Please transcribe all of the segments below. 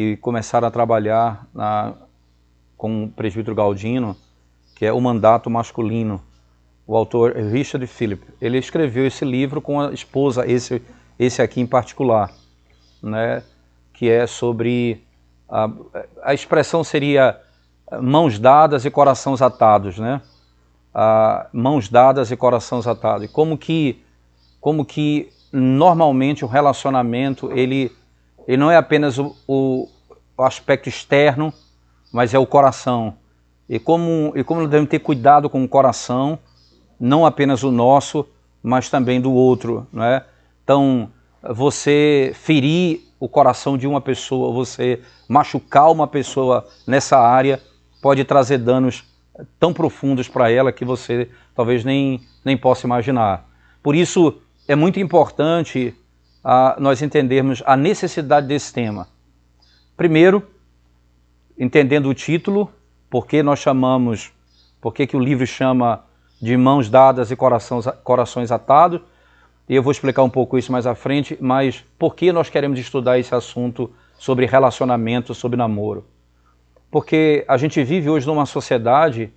que começaram a trabalhar com o presbítero Galdino, que é O Mandato Masculino. O autor é Richard Philip. Ele escreveu esse livro com a esposa, esse aqui em particular, né? Que é sobre... A expressão seria mãos dadas e corações atados, né? Mãos dadas e corações atados. E como que normalmente o relacionamento, ele não é apenas o aspecto externo, mas é o coração. E como nós devemos ter cuidado com o coração, não apenas o nosso, mas também do outro, né? Então, você ferir o coração de uma pessoa, você machucar uma pessoa nessa área, pode trazer danos tão profundos para ela que você talvez nem possa imaginar. Por isso, é muito importante nós entendermos a necessidade desse tema. Primeiro, entendendo o título, por que que o livro chama de Mãos Dadas e Corações Atados, e eu vou explicar um pouco isso mais à frente, mas por que nós queremos estudar esse assunto sobre relacionamento, sobre namoro? Porque a gente vive hoje numa sociedade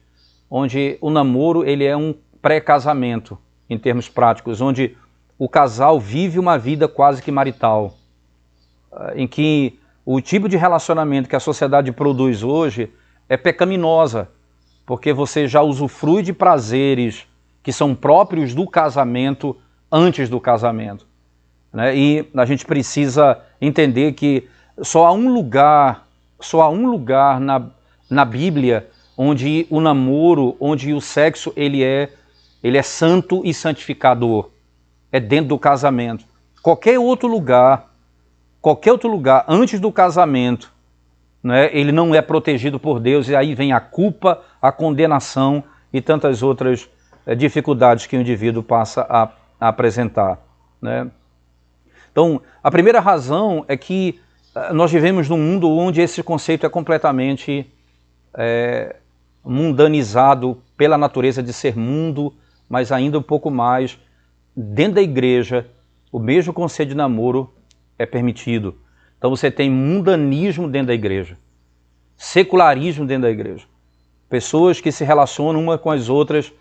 onde o namoro ele é um pré-casamento, em termos práticos, onde o casal vive uma vida quase que marital, em que o tipo de relacionamento que a sociedade produz hoje é pecaminosa, porque você já usufrui de prazeres que são próprios do casamento antes do casamento, né? E a gente precisa entender que só há um lugar na Bíblia onde o namoro, onde o sexo ele é santo e santificador, é dentro do casamento. Qualquer outro lugar antes do casamento, né, ele não é protegido por Deus, e aí vem a culpa, a condenação e tantas outras dificuldades que o indivíduo passa a apresentar, né? Então, a primeira razão é que nós vivemos num mundo onde esse conceito é completamente mundanizado pela natureza de ser mundo, mas ainda um pouco mais. Dentro da igreja, o mesmo conceito de namoro é permitido. Então você tem mundanismo dentro da igreja, secularismo dentro da igreja. Pessoas que se relacionam uma com as outras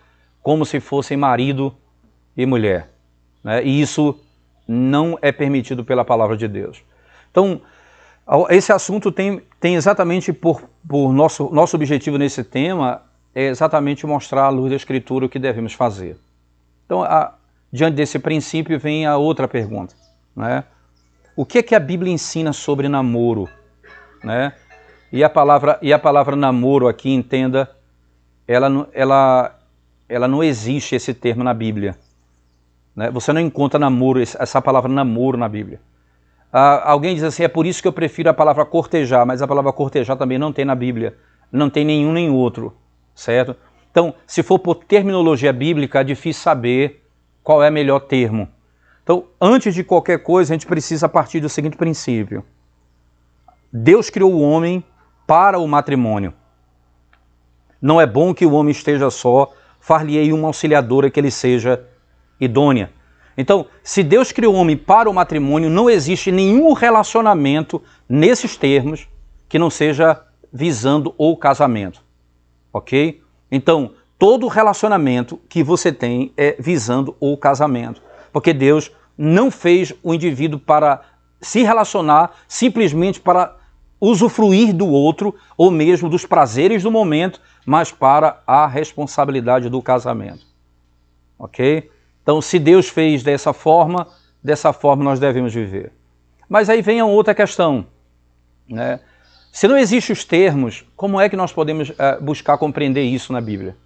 como se fossem marido e mulher, né? E isso não é permitido pela palavra de Deus. Então, esse assunto tem exatamente por nosso objetivo nesse tema, é exatamente mostrar à luz da Escritura o que devemos fazer. Então, diante desse princípio vem a outra pergunta, né? O que é que a Bíblia ensina sobre namoro, né? E a palavra namoro aqui, entenda, ela não existe esse termo na Bíblia, né? Você não encontra namoro, essa palavra namoro na Bíblia. Alguém diz assim, é por isso que eu prefiro a palavra cortejar, mas a palavra cortejar também não tem na Bíblia, não tem nenhum nem outro, certo? Então, se for por terminologia bíblica, é difícil saber qual é o melhor termo. Então, antes de qualquer coisa, a gente precisa partir do seguinte princípio. Deus criou o homem para o matrimônio. Não é bom que o homem esteja só, far-lhe-ei uma auxiliadora que ele seja idônea. Então, se Deus criou o homem para o matrimônio, não existe nenhum relacionamento nesses termos que não seja visando o casamento, ok? Então, todo relacionamento que você tem é visando o casamento, porque Deus não fez o indivíduo para se relacionar simplesmente para usufruir do outro ou mesmo dos prazeres do momento, mas para a responsabilidade do casamento, ok? Então, se Deus fez dessa forma nós devemos viver. Mas aí vem a outra questão, né? Se não existem os termos, como é que nós podemos buscar compreender isso na Bíblia?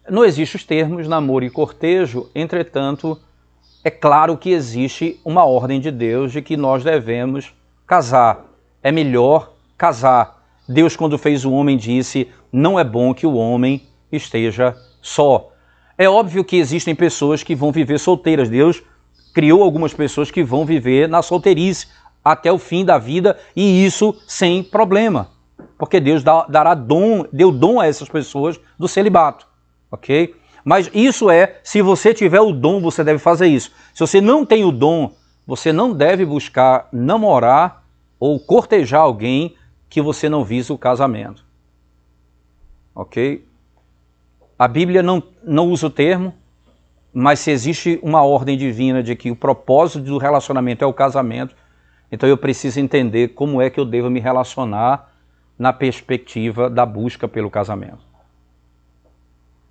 Não existem os termos namoro e cortejo, entretanto, é claro que existe uma ordem de Deus de que nós devemos casar. É melhor casar. Deus, quando fez o homem, disse, não é bom que o homem esteja só. É óbvio que existem pessoas que vão viver solteiras. Deus criou algumas pessoas que vão viver na solteirice até o fim da vida, e isso sem problema, porque Deus deu dom a essas pessoas do celibato, ok? Mas isso se você tiver o dom, você deve fazer isso. Se você não tem o dom, você não deve buscar namorar ou cortejar alguém que você não visa o casamento. Ok? A Bíblia não usa o termo, mas se existe uma ordem divina de que o propósito do relacionamento é o casamento, então eu preciso entender como é que eu devo me relacionar na perspectiva da busca pelo casamento.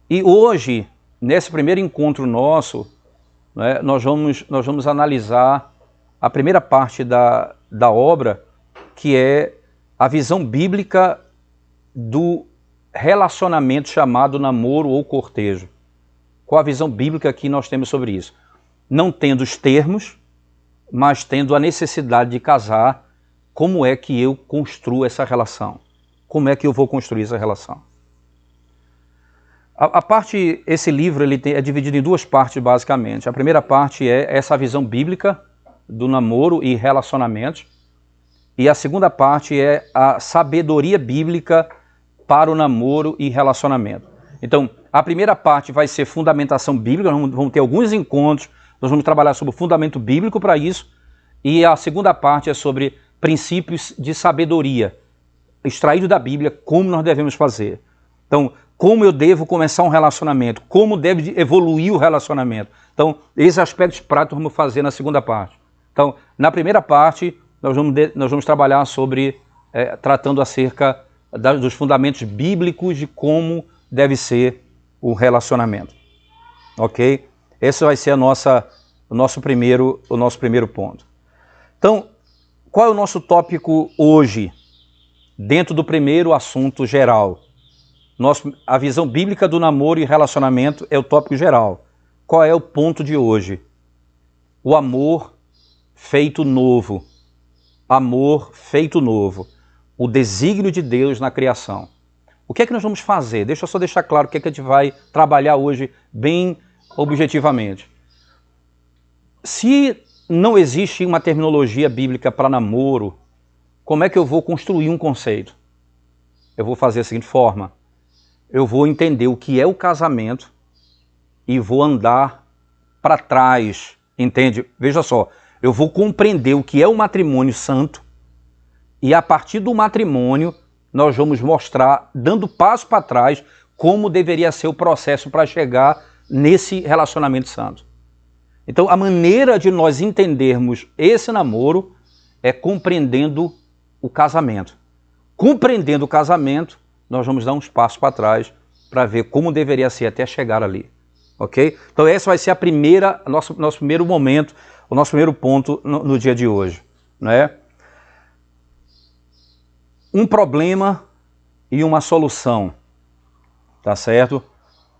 E hoje, nesse primeiro encontro nosso, né, nós vamos analisar a primeira parte da obra, que é a visão bíblica do relacionamento chamado namoro ou cortejo. Qual a visão bíblica que nós temos sobre isso? Não tendo os termos, mas tendo a necessidade de casar, como é que eu construo essa relação? Como é que eu vou construir essa relação? Esse livro é dividido em duas partes, basicamente. A primeira parte é essa visão bíblica do namoro e relacionamentos. E a segunda parte é a sabedoria bíblica para o namoro e relacionamento. Então, a primeira parte vai ser fundamentação bíblica, nós vamos ter alguns encontros, nós vamos trabalhar sobre o fundamento bíblico para isso. E a segunda parte é sobre princípios de sabedoria, extraído da Bíblia, como nós devemos fazer. Então, como eu devo começar um relacionamento, como deve evoluir o relacionamento. Então, esses aspectos práticos vamos fazer na segunda parte. Então, na primeira parte, nós vamos trabalhar sobre, tratando acerca dos fundamentos bíblicos de como deve ser o relacionamento. Ok? Esse vai ser o nosso primeiro ponto. Então, qual é o nosso tópico hoje, dentro do primeiro assunto geral? A visão bíblica do namoro e relacionamento é o tópico geral. Qual é o ponto de hoje? O amor feito novo. Amor feito novo. O desígnio de Deus na criação. O que é que nós vamos fazer? Deixa eu só deixar claro o que é que a gente vai trabalhar hoje bem objetivamente. Se não existe uma terminologia bíblica para namoro, como é que eu vou construir um conceito? Eu vou fazer da seguinte forma. Eu vou entender o que é o casamento e vou andar para trás, entende? Veja só, eu vou compreender o que é o matrimônio santo e a partir do matrimônio nós vamos mostrar, dando passo para trás, como deveria ser o processo para chegar nesse relacionamento santo. Então a maneira de nós entendermos esse namoro é compreendendo o casamento. Compreendendo o casamento, nós vamos dar uns passos para trás para ver como deveria ser até chegar ali. Ok? Então esse vai ser nosso primeiro momento, o nosso primeiro ponto no dia de hoje. Né? Um problema e uma solução. Tá certo?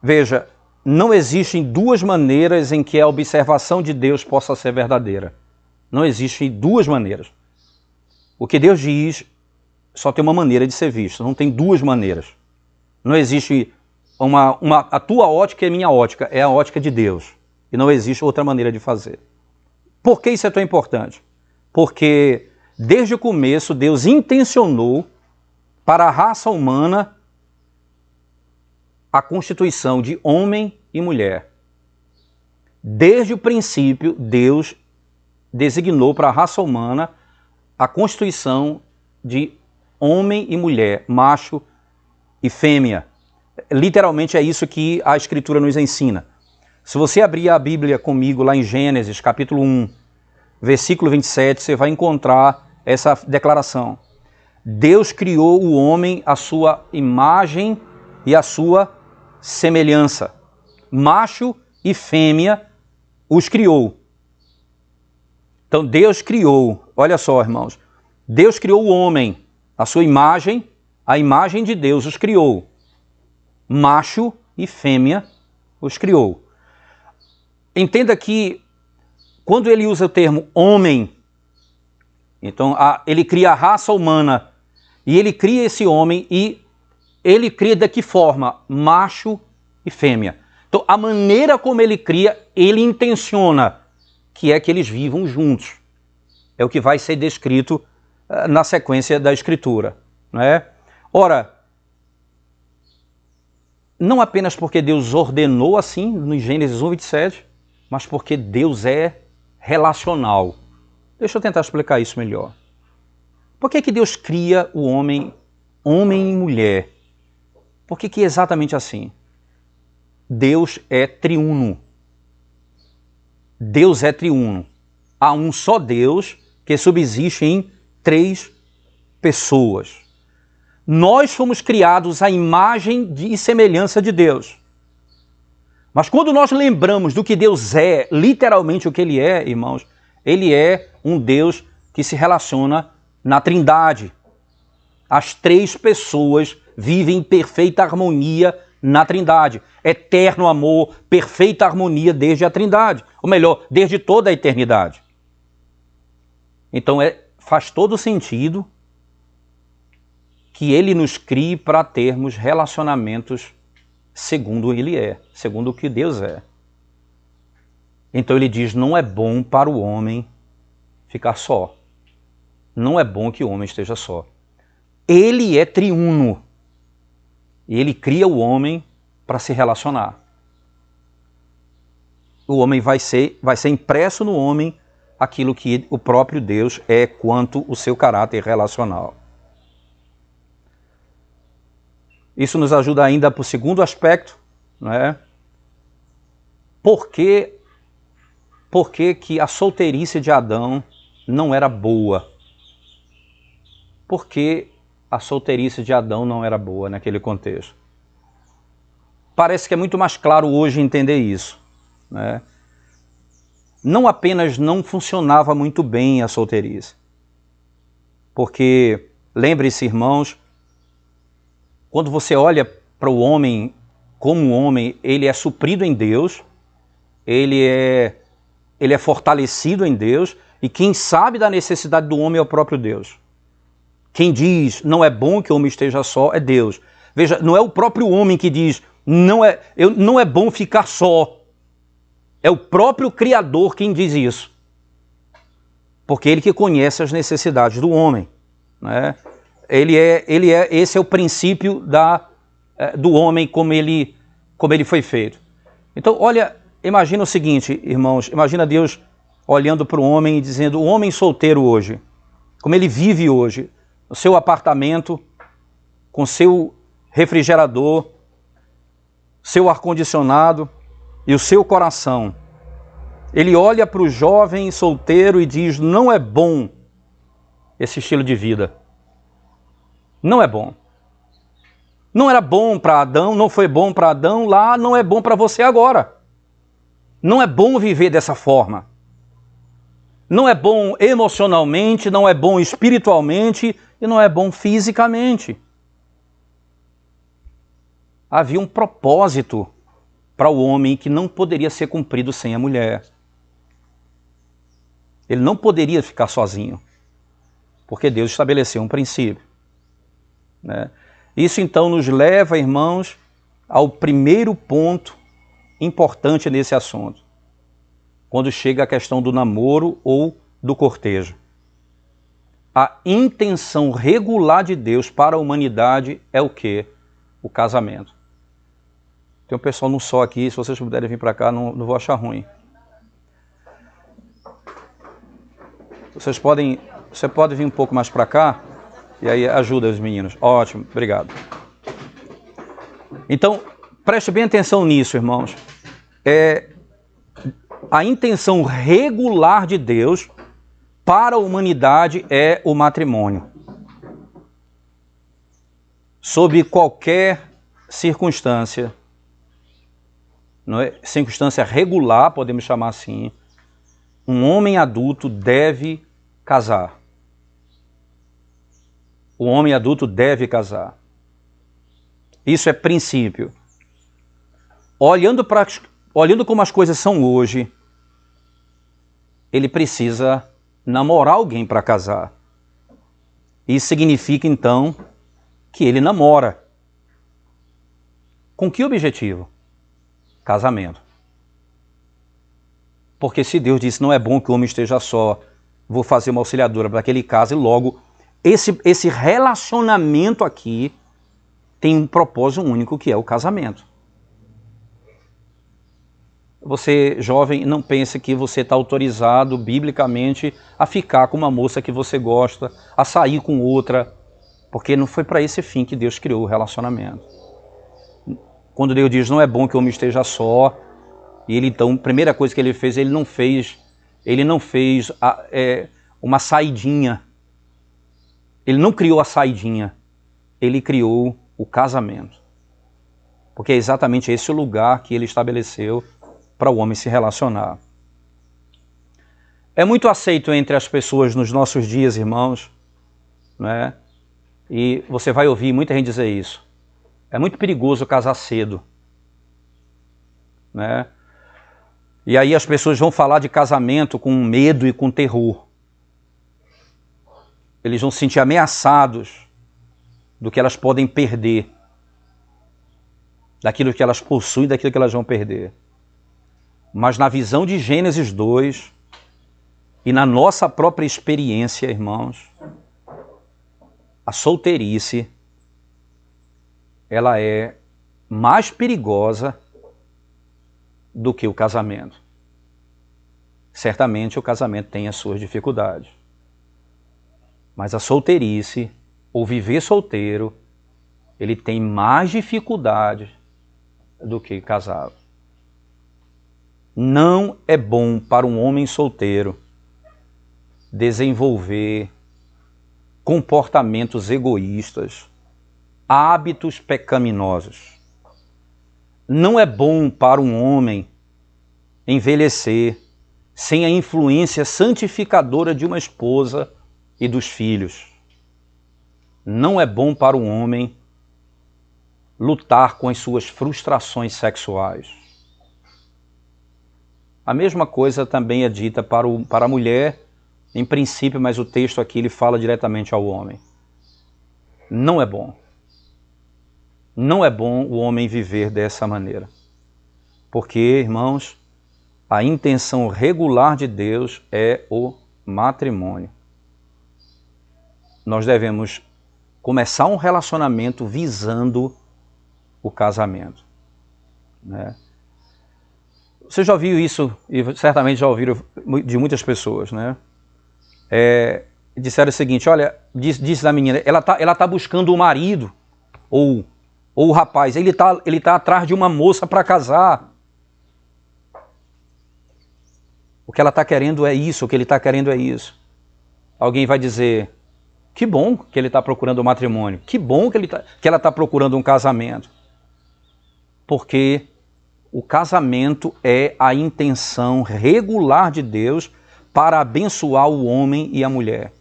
Veja, não existem duas maneiras em que a observação de Deus possa ser verdadeira. Não existem duas maneiras. O que Deus diz só tem uma maneira de ser visto, não tem duas maneiras. Não existe a tua ótica e a minha ótica, é a ótica de Deus. E não existe outra maneira de fazer. Por que isso é tão importante? Porque desde o começo Deus intencionou para a raça humana a constituição de homem e mulher. Desde o princípio, Deus designou para a raça humana a constituição de homem e mulher, macho e fêmea. Literalmente é isso que a Escritura nos ensina. Se você abrir a Bíblia comigo lá em Gênesis, capítulo 1, versículo 27, você vai encontrar essa declaração. Deus criou o homem à sua imagem e à sua semelhança. Macho e fêmea os criou. Então Deus criou, olha só, irmãos, Deus criou o homem, a sua imagem, a imagem de Deus os criou. Macho e fêmea os criou. Entenda que quando ele usa o termo homem, então ele cria a raça humana e ele cria esse homem e ele cria de que forma? Macho e fêmea. Então a maneira como ele cria, ele intenciona que é que eles vivam juntos. É o que vai ser descrito na sequência da Escritura. Né? Ora, não apenas porque Deus ordenou assim, no Gênesis 1, 27, mas porque Deus é relacional. Deixa eu tentar explicar isso melhor. Por que que Deus cria o homem, homem e mulher? Por que que é exatamente assim? Deus é triuno. Deus é triuno. Há um só Deus que subsiste em 3 pessoas. Nós fomos criados à imagem e semelhança de Deus. Mas quando nós lembramos do que Deus é, literalmente o que Ele é, irmãos, Ele é um Deus que se relaciona na Trindade. As 3 pessoas vivem em perfeita harmonia na Trindade. Eterno amor, perfeita harmonia desde a Trindade. Ou melhor, desde toda a eternidade. Então faz todo sentido que Ele nos crie para termos relacionamentos segundo Ele é, segundo o que Deus é. Então Ele diz, não é bom para o homem ficar só. Não é bom que o homem esteja só. Ele é triuno. E Ele cria o homem para se relacionar. O homem vai ser impresso no homem aquilo que o próprio Deus é quanto o seu caráter relacional. Isso nos ajuda ainda para o segundo aspecto, né? Por que que a solteirice de Adão não era boa? Por que a solteirice de Adão não era boa naquele contexto? Parece que é muito mais claro hoje entender isso, né? Não apenas não funcionava muito bem a solteirice, porque, lembre-se, irmãos, quando você olha para o homem como um homem, ele é suprido em Deus, ele é fortalecido em Deus, e quem sabe da necessidade do homem é o próprio Deus. Quem diz não é bom que o homem esteja só é Deus. Veja, não é o próprio homem que diz não é bom ficar só. É o próprio Criador quem diz isso. Porque ele que conhece as necessidades do homem, né? Esse é o princípio do homem como ele foi feito. Então, olha, imagina o seguinte, irmãos, imagina Deus olhando para o homem e dizendo, o homem solteiro hoje, como ele vive hoje, no seu apartamento, com seu refrigerador, seu ar-condicionado e o seu coração. Ele olha para o jovem solteiro e diz, não é bom esse estilo de vida. Não é bom. Não era bom para Adão, não foi bom para Adão lá, não é bom para você agora. Não é bom viver dessa forma. Não é bom emocionalmente, não é bom espiritualmente e não é bom fisicamente. Havia um propósito para o homem que não poderia ser cumprido sem a mulher. Ele não poderia ficar sozinho, porque Deus estabeleceu um princípio, né? Isso então nos leva, irmãos, ao primeiro ponto importante nesse assunto, quando chega a questão do namoro ou do cortejo. A intenção regular de Deus para a humanidade é o quê? O casamento. Tem um pessoal no sol aqui, se vocês puderem vir para cá, não vou achar ruim. Você pode vir um pouco mais para cá, e aí ajuda os meninos. Ótimo, obrigado. Então, preste bem atenção nisso, irmãos. A intenção regular de Deus para a humanidade é o matrimônio. Sob qualquer circunstância, não é? Circunstância regular, podemos chamar assim, um homem adulto deve casar. O homem adulto deve casar. Isso é princípio. Olhando como as coisas são hoje, ele precisa namorar alguém para casar. Isso significa, então, que ele namora. Com que objetivo? Casamento. Porque se Deus disse, não é bom que o homem esteja só, vou fazer uma auxiliadora para que ele case, logo, esse relacionamento aqui tem um propósito único, que é o casamento. você, jovem, não pense que você está autorizado biblicamente a ficar com uma moça que você gosta, a sair com outra, porque não foi para esse fim que Deus criou o relacionamento. Quando Deus diz não é bom que o homem esteja só, e ele então, a primeira coisa que ele fez, ele não fez uma saidinha. Ele não criou a saidinha, ele criou o casamento. Porque é exatamente esse o lugar que ele estabeleceu para o homem se relacionar. É muito aceito entre as pessoas nos nossos dias, irmãos, né? E você vai ouvir muita gente dizer isso. É muito perigoso casar cedo, né? E aí as pessoas vão falar de casamento com medo e com terror. Eles vão se sentir ameaçados do que elas podem perder, daquilo que elas possuem, daquilo que elas vão perder. Mas na visão de Gênesis 2 e na nossa própria experiência, irmãos, a solteirice, ela é mais perigosa do que o casamento. Certamente o casamento tem as suas dificuldades. Mas a solteirice, ou viver solteiro, ele tem mais dificuldades do que casado. Não é bom para um homem solteiro desenvolver comportamentos egoístas, hábitos pecaminosos. Não é bom para um homem envelhecer sem a influência santificadora de uma esposa e dos filhos. Não é bom para um homem lutar com as suas frustrações sexuais. A mesma coisa também é dita para a mulher, em princípio, mas o texto aqui ele fala diretamente ao homem. Não é bom. Não é bom o homem viver dessa maneira. Porque, irmãos, a intenção regular de Deus é o matrimônio. Nós devemos começar um relacionamento visando o casamento, né? Você já ouviu isso, e certamente já ouviram de muitas pessoas, né? Disseram o seguinte, olha, disse a menina, ela tá buscando o marido, ou o rapaz, ele tá atrás de uma moça para casar. O que ela está querendo é isso, o que ele está querendo é isso. Alguém vai dizer, que bom que ele está procurando um matrimônio, que bom que ela está procurando um casamento. Porque o casamento é a intenção regular de Deus para abençoar o homem e a mulher.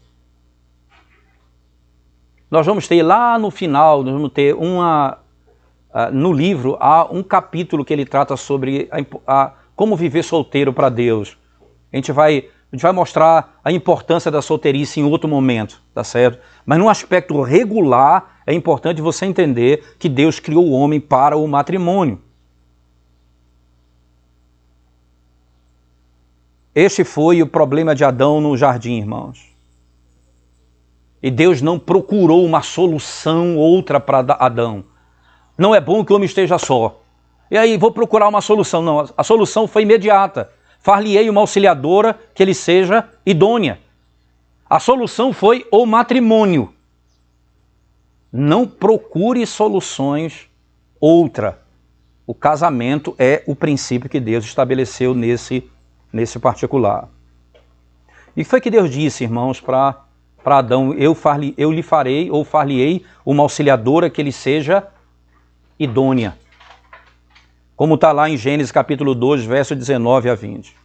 Nós vamos ter lá no final, nós vamos ter no livro, há um capítulo que ele trata sobre como viver solteiro para Deus. A gente vai mostrar a importância da solteirice em outro momento, tá certo? Mas num aspecto regular, é importante você entender que Deus criou o homem para o matrimônio. Este foi o problema de Adão no jardim, irmãos. E Deus não procurou uma solução outra para Adão. Não é bom que o homem esteja só. E aí, vou procurar uma solução. Não, a solução foi imediata. Far-lhe-ei uma auxiliadora que ele seja idônea. A solução foi o matrimônio. Não procure soluções outra. O casamento é o princípio que Deus estabeleceu nesse particular. E foi que Deus disse, irmãos, para Adão, eu lhe farei, ou far-lhe-ei uma auxiliadora que ele seja idônea. Como está lá em Gênesis capítulo 2, verso 19 a 20.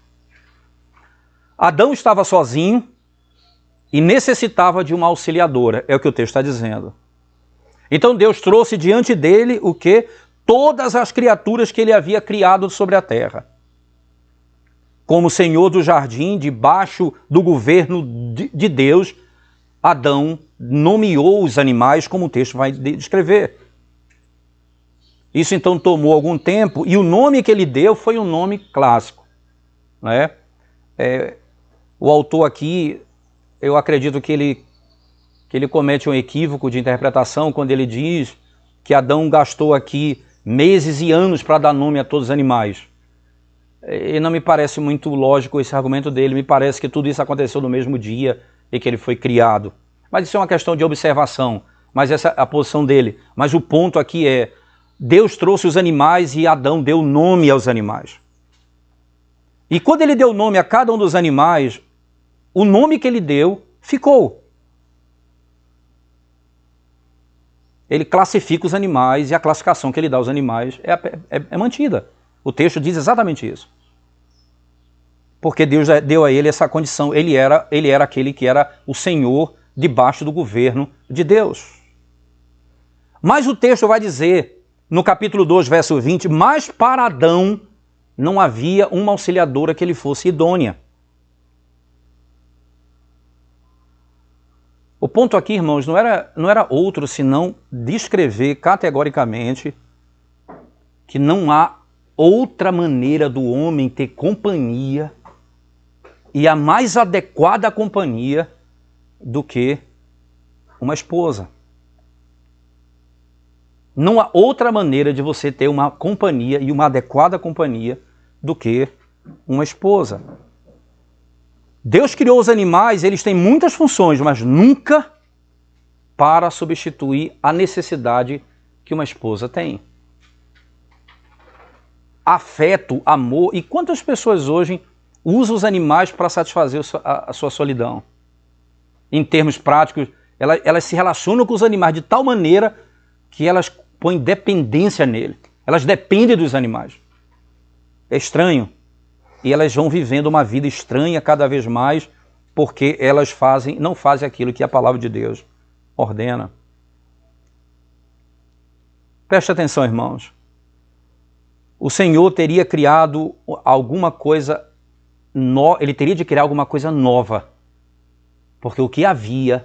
Adão estava sozinho e necessitava de uma auxiliadora, é o que o texto está dizendo. Então Deus trouxe diante dele o quê? Todas as criaturas que ele havia criado sobre a terra. Como senhor do jardim, debaixo do governo de Deus, Adão nomeou os animais como o texto vai descrever. Isso então tomou algum tempo e o nome que ele deu foi um nome clássico, né? O autor aqui, eu acredito que ele comete um equívoco de interpretação quando ele diz que Adão gastou aqui meses e anos para dar nome a todos os animais. E não me parece muito lógico esse argumento dele. Me parece que tudo isso aconteceu no mesmo dia em que ele foi criado. Mas isso é uma questão de observação. Mas essa é a posição dele. Mas o ponto aqui é, Deus trouxe os animais e Adão deu nome aos animais. E quando ele deu nome a cada um dos animais, o nome que ele deu ficou. Ele classifica os animais e a classificação que ele dá aos animais é mantida. O texto diz exatamente isso. Porque Deus deu a ele essa condição. Ele era aquele que era o Senhor debaixo do governo de Deus. Mas o texto vai dizer, no capítulo 2, verso 20, mas para Adão não havia uma auxiliadora que ele fosse idônea. O ponto aqui, irmãos, não era outro senão descrever categoricamente que não há outra maneira do homem ter companhia e a mais adequada companhia do que uma esposa. Não há outra maneira de você ter uma companhia e uma adequada companhia do que uma esposa. Deus criou os animais, eles têm muitas funções, mas nunca para substituir a necessidade que uma esposa tem. Afeto, amor. E quantas pessoas hoje usam os animais para satisfazer a sua solidão? Em termos práticos, elas se relacionam com os animais de tal maneira que elas põem dependência nele. Elas dependem dos animais. É estranho. E elas vão vivendo uma vida estranha cada vez mais porque elas não fazem aquilo que a palavra de Deus ordena. Preste atenção, irmãos. O Senhor teria criado alguma coisa, ele teria de criar alguma coisa nova, porque o que havia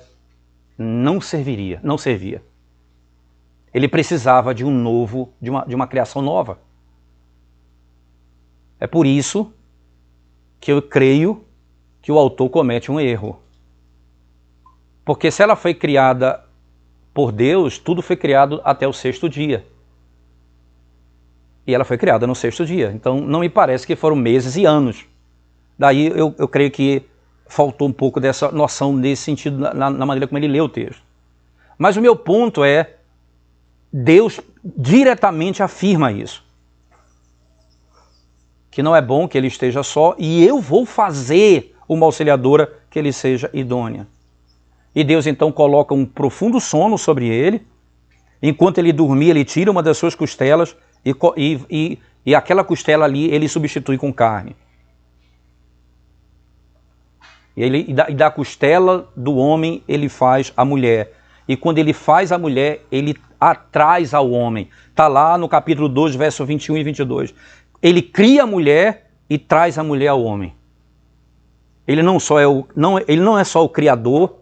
não servia. Ele precisava de de uma criação nova. É por isso que eu creio que o autor comete um erro. Porque se ela foi criada por Deus, tudo foi criado até o 6º dia. E ela foi criada no 6º dia. Então não me parece que foram meses e anos. Daí eu creio que faltou um pouco dessa noção nesse sentido na maneira como ele leu o texto. Mas o meu ponto é, Deus diretamente afirma isso. Que não é bom que ele esteja só e eu vou fazer uma auxiliadora que ele seja idônea. E Deus então coloca um profundo sono sobre ele. Enquanto ele dormia, ele tira uma das suas costelas e aquela costela ali ele substitui com carne. E da costela do homem ele faz a mulher. E quando ele faz a mulher, ele atraz ao homem. Está lá no capítulo 2, verso 21 e 22. Ele cria a mulher e traz a mulher ao homem. Ele não é só o criador,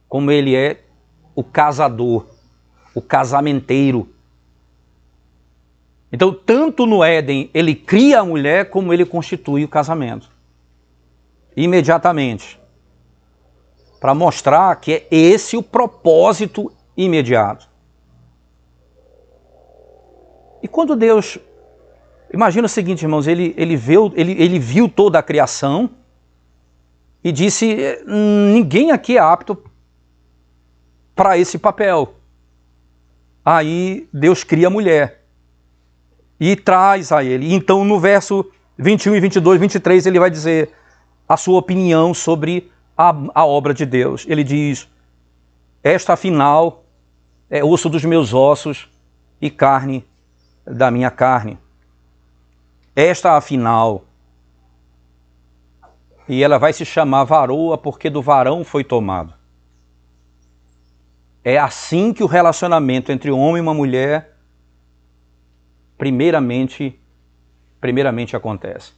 como ele é o casador, o casamenteiro. Então, tanto no Éden, ele cria a mulher, como ele constitui o casamento. Imediatamente. Para mostrar que é esse o propósito imediato. E quando Deus... Imagina o seguinte, irmãos, ele viu toda a criação e disse, ninguém aqui é apto para esse papel. Aí Deus cria a mulher e traz a ele. Então no verso 21 e 22, 23, ele vai dizer a sua opinião sobre a obra de Deus. Ele diz, esta afinal é osso dos meus ossos e carne da minha carne. Esta afinal, e ela vai se chamar varoa porque do varão foi tomado. É assim que o relacionamento entre um homem e uma mulher primeiramente acontece.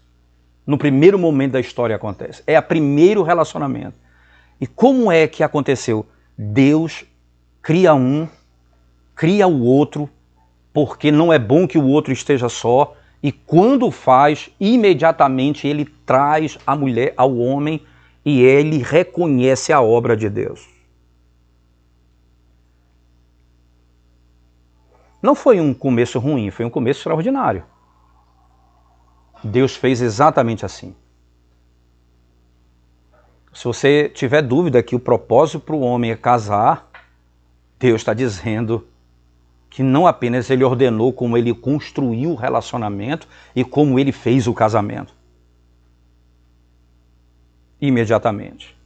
No primeiro momento da história acontece. É o primeiro relacionamento. E como é que aconteceu? Deus cria um, cria o outro, porque não é bom que o outro esteja só, e quando faz, imediatamente ele traz a mulher ao homem e ele reconhece a obra de Deus. Não foi um começo ruim, foi um começo extraordinário. Deus fez exatamente assim. Se você tiver dúvida que o propósito para o homem é casar, Deus está dizendo que não apenas ele ordenou como ele construiu o relacionamento e como ele fez o casamento. Imediatamente.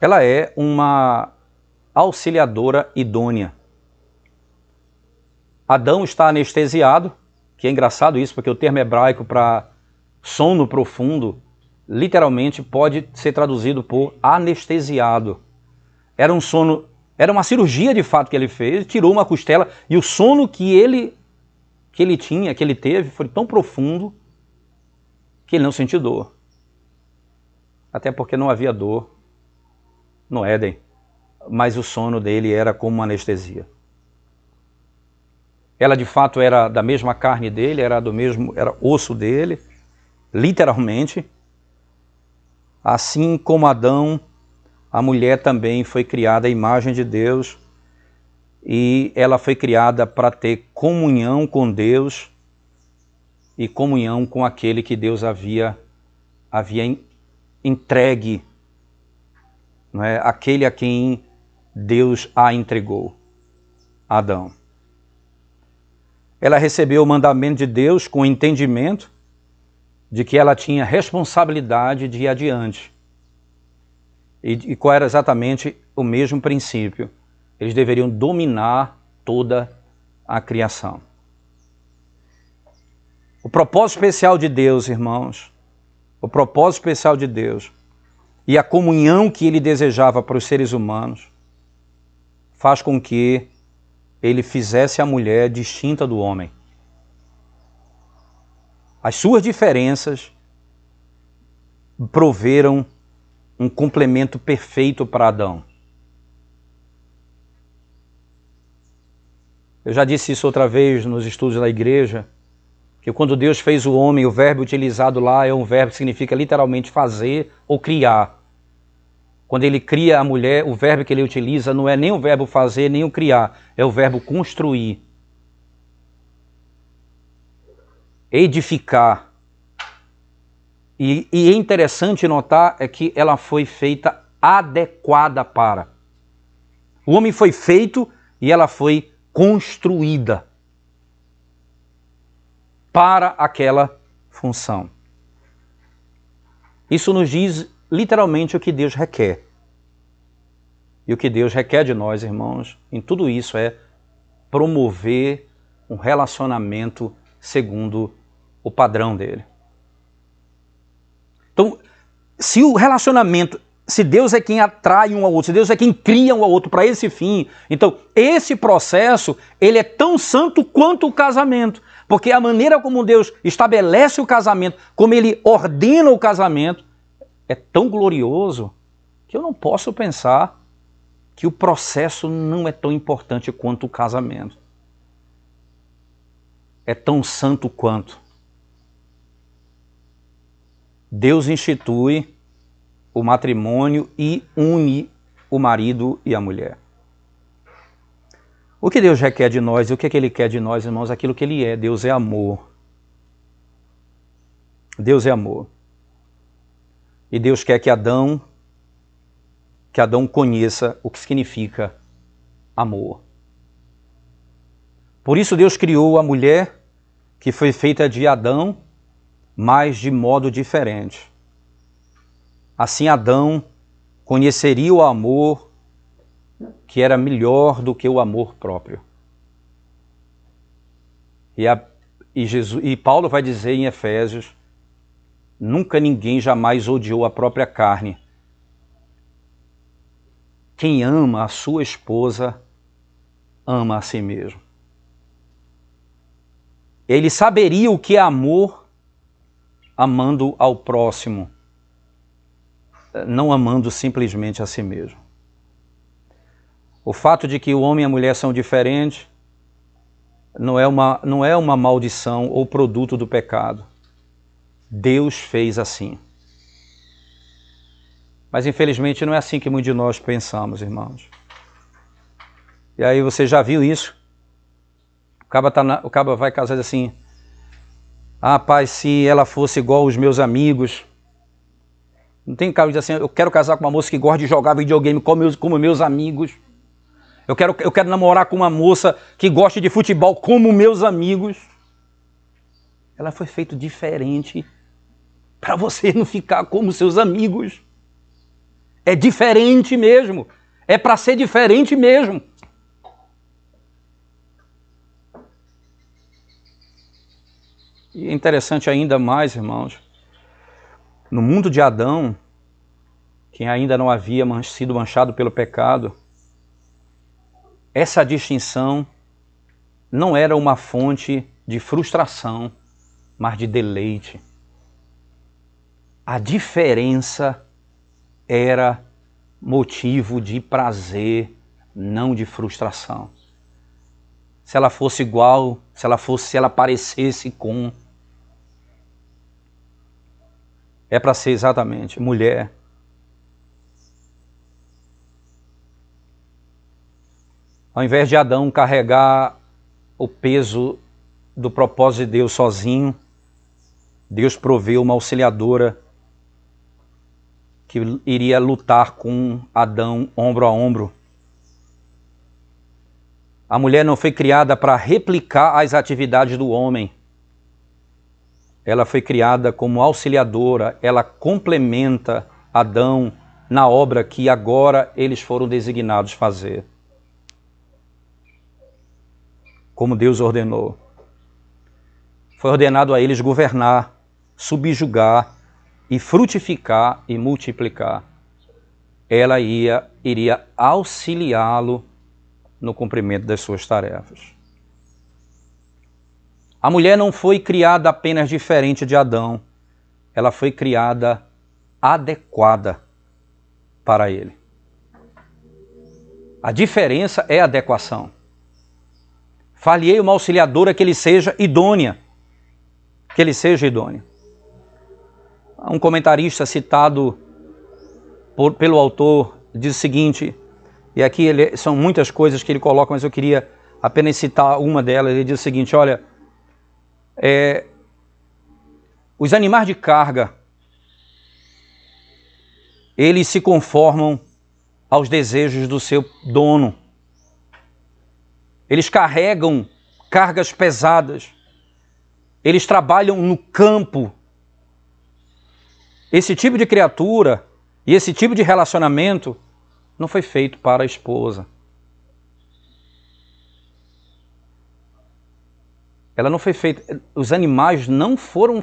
Ela é uma auxiliadora idônea. Adão está anestesiado, que é engraçado isso, porque o termo hebraico para sono profundo, literalmente pode ser traduzido por anestesiado. Era um sono, era uma cirurgia de fato que ele fez, tirou uma costela, e o sono que ele tinha, que ele teve, foi tão profundo que ele não sentiu dor. Até porque não havia dor no Éden, mas o sono dele era como uma anestesia. Ela de fato era da mesma carne dele, era osso dele, literalmente. Assim como Adão, a mulher também foi criada à imagem de Deus, e ela foi criada para ter comunhão com Deus e comunhão com aquele que Deus havia entregue, não é? Aquele a quem Deus a entregou, Adão. Ela recebeu o mandamento de Deus com o entendimento de que ela tinha responsabilidade de ir adiante. E qual era exatamente o mesmo princípio? Eles deveriam dominar toda a criação. O propósito especial de Deus, irmãos, o propósito especial de Deus e a comunhão que ele desejava para os seres humanos faz com que ele fizesse a mulher distinta do homem. As suas diferenças proveram um complemento perfeito para Adão. Eu já disse isso outra vez nos estudos da igreja, que quando Deus fez o homem, o verbo utilizado lá é um verbo que significa literalmente fazer ou criar. Quando ele cria a mulher, o verbo que ele utiliza não é nem o verbo fazer, nem o criar, é o verbo construir. Edificar. E é interessante notar é que ela foi feita adequada para. O homem foi feito e ela foi construída para aquela função. Isso nos diz literalmente o que Deus requer. E o que Deus requer de nós, irmãos, em tudo isso é promover um relacionamento segundo o padrão dele. Então, se o relacionamento, se Deus é quem atrai um ao outro, se Deus é quem cria um ao outro para esse fim, então esse processo, ele é tão santo quanto o casamento. Porque a maneira como Deus estabelece o casamento, como ele ordena o casamento, é tão glorioso que eu não posso pensar que o processo não é tão importante quanto o casamento. É tão santo quanto. Deus institui o matrimônio e une o marido e a mulher. O que Deus requer de nós e o que Ele quer de nós, irmãos, é aquilo que Ele é. Deus é amor. Deus é amor. E Deus quer que Adão conheça o que significa amor. Por isso Deus criou a mulher que foi feita de Adão, mas de modo diferente. Assim Adão conheceria o amor que era melhor do que o amor próprio. E Paulo vai dizer em Efésios, nunca ninguém jamais odiou a própria carne. Quem ama a sua esposa, ama a si mesmo. Ele saberia o que é amor amando ao próximo, não amando simplesmente a si mesmo. O fato de que o homem e a mulher são diferentes não é uma maldição ou produto do pecado. Deus fez assim. Mas infelizmente não é assim que muitos de nós pensamos, irmãos. E aí você já viu isso? O caba vai casar assim, ah, pai, se ela fosse igual os meus amigos. Não tem cara de dizer assim, eu quero casar com uma moça que gosta de jogar videogame como meus amigos. Eu quero namorar com uma moça que gosta de futebol como meus amigos. Ela foi feita diferente para você não ficar como seus amigos. É diferente mesmo. É para ser diferente mesmo. E é interessante ainda mais, irmãos, no mundo de Adão, que ainda não havia sido manchado pelo pecado, essa distinção não era uma fonte de frustração, mas de deleite. A diferença era motivo de prazer, não de frustração. Se ela fosse igual, se ela parecesse com... É para ser exatamente mulher. Ao invés de Adão carregar o peso do propósito de Deus sozinho, Deus proveu uma auxiliadora que iria lutar com Adão ombro a ombro. A mulher não foi criada para replicar as atividades do homem. Ela foi criada como auxiliadora, ela complementa Adão na obra que agora eles foram designados fazer. Como Deus ordenou. Foi ordenado a eles governar, subjugar e frutificar e multiplicar. Ela iria auxiliá-lo no cumprimento das suas tarefas. A mulher não foi criada apenas diferente de Adão, ela foi criada adequada para ele. A diferença é a adequação. Far-lhe-ei uma auxiliadora que ele seja idônea. Que ele seja idôneo. Um comentarista citado pelo autor diz o seguinte, e aqui são muitas coisas que ele coloca, mas eu queria apenas citar uma delas. Ele diz o seguinte, olha, os animais de carga, eles se conformam aos desejos do seu dono. Eles carregam cargas pesadas. Eles trabalham no campo. Esse tipo de criatura e esse tipo de relacionamento não foi feito para a esposa. Ela não foi feita... Os animais não foram...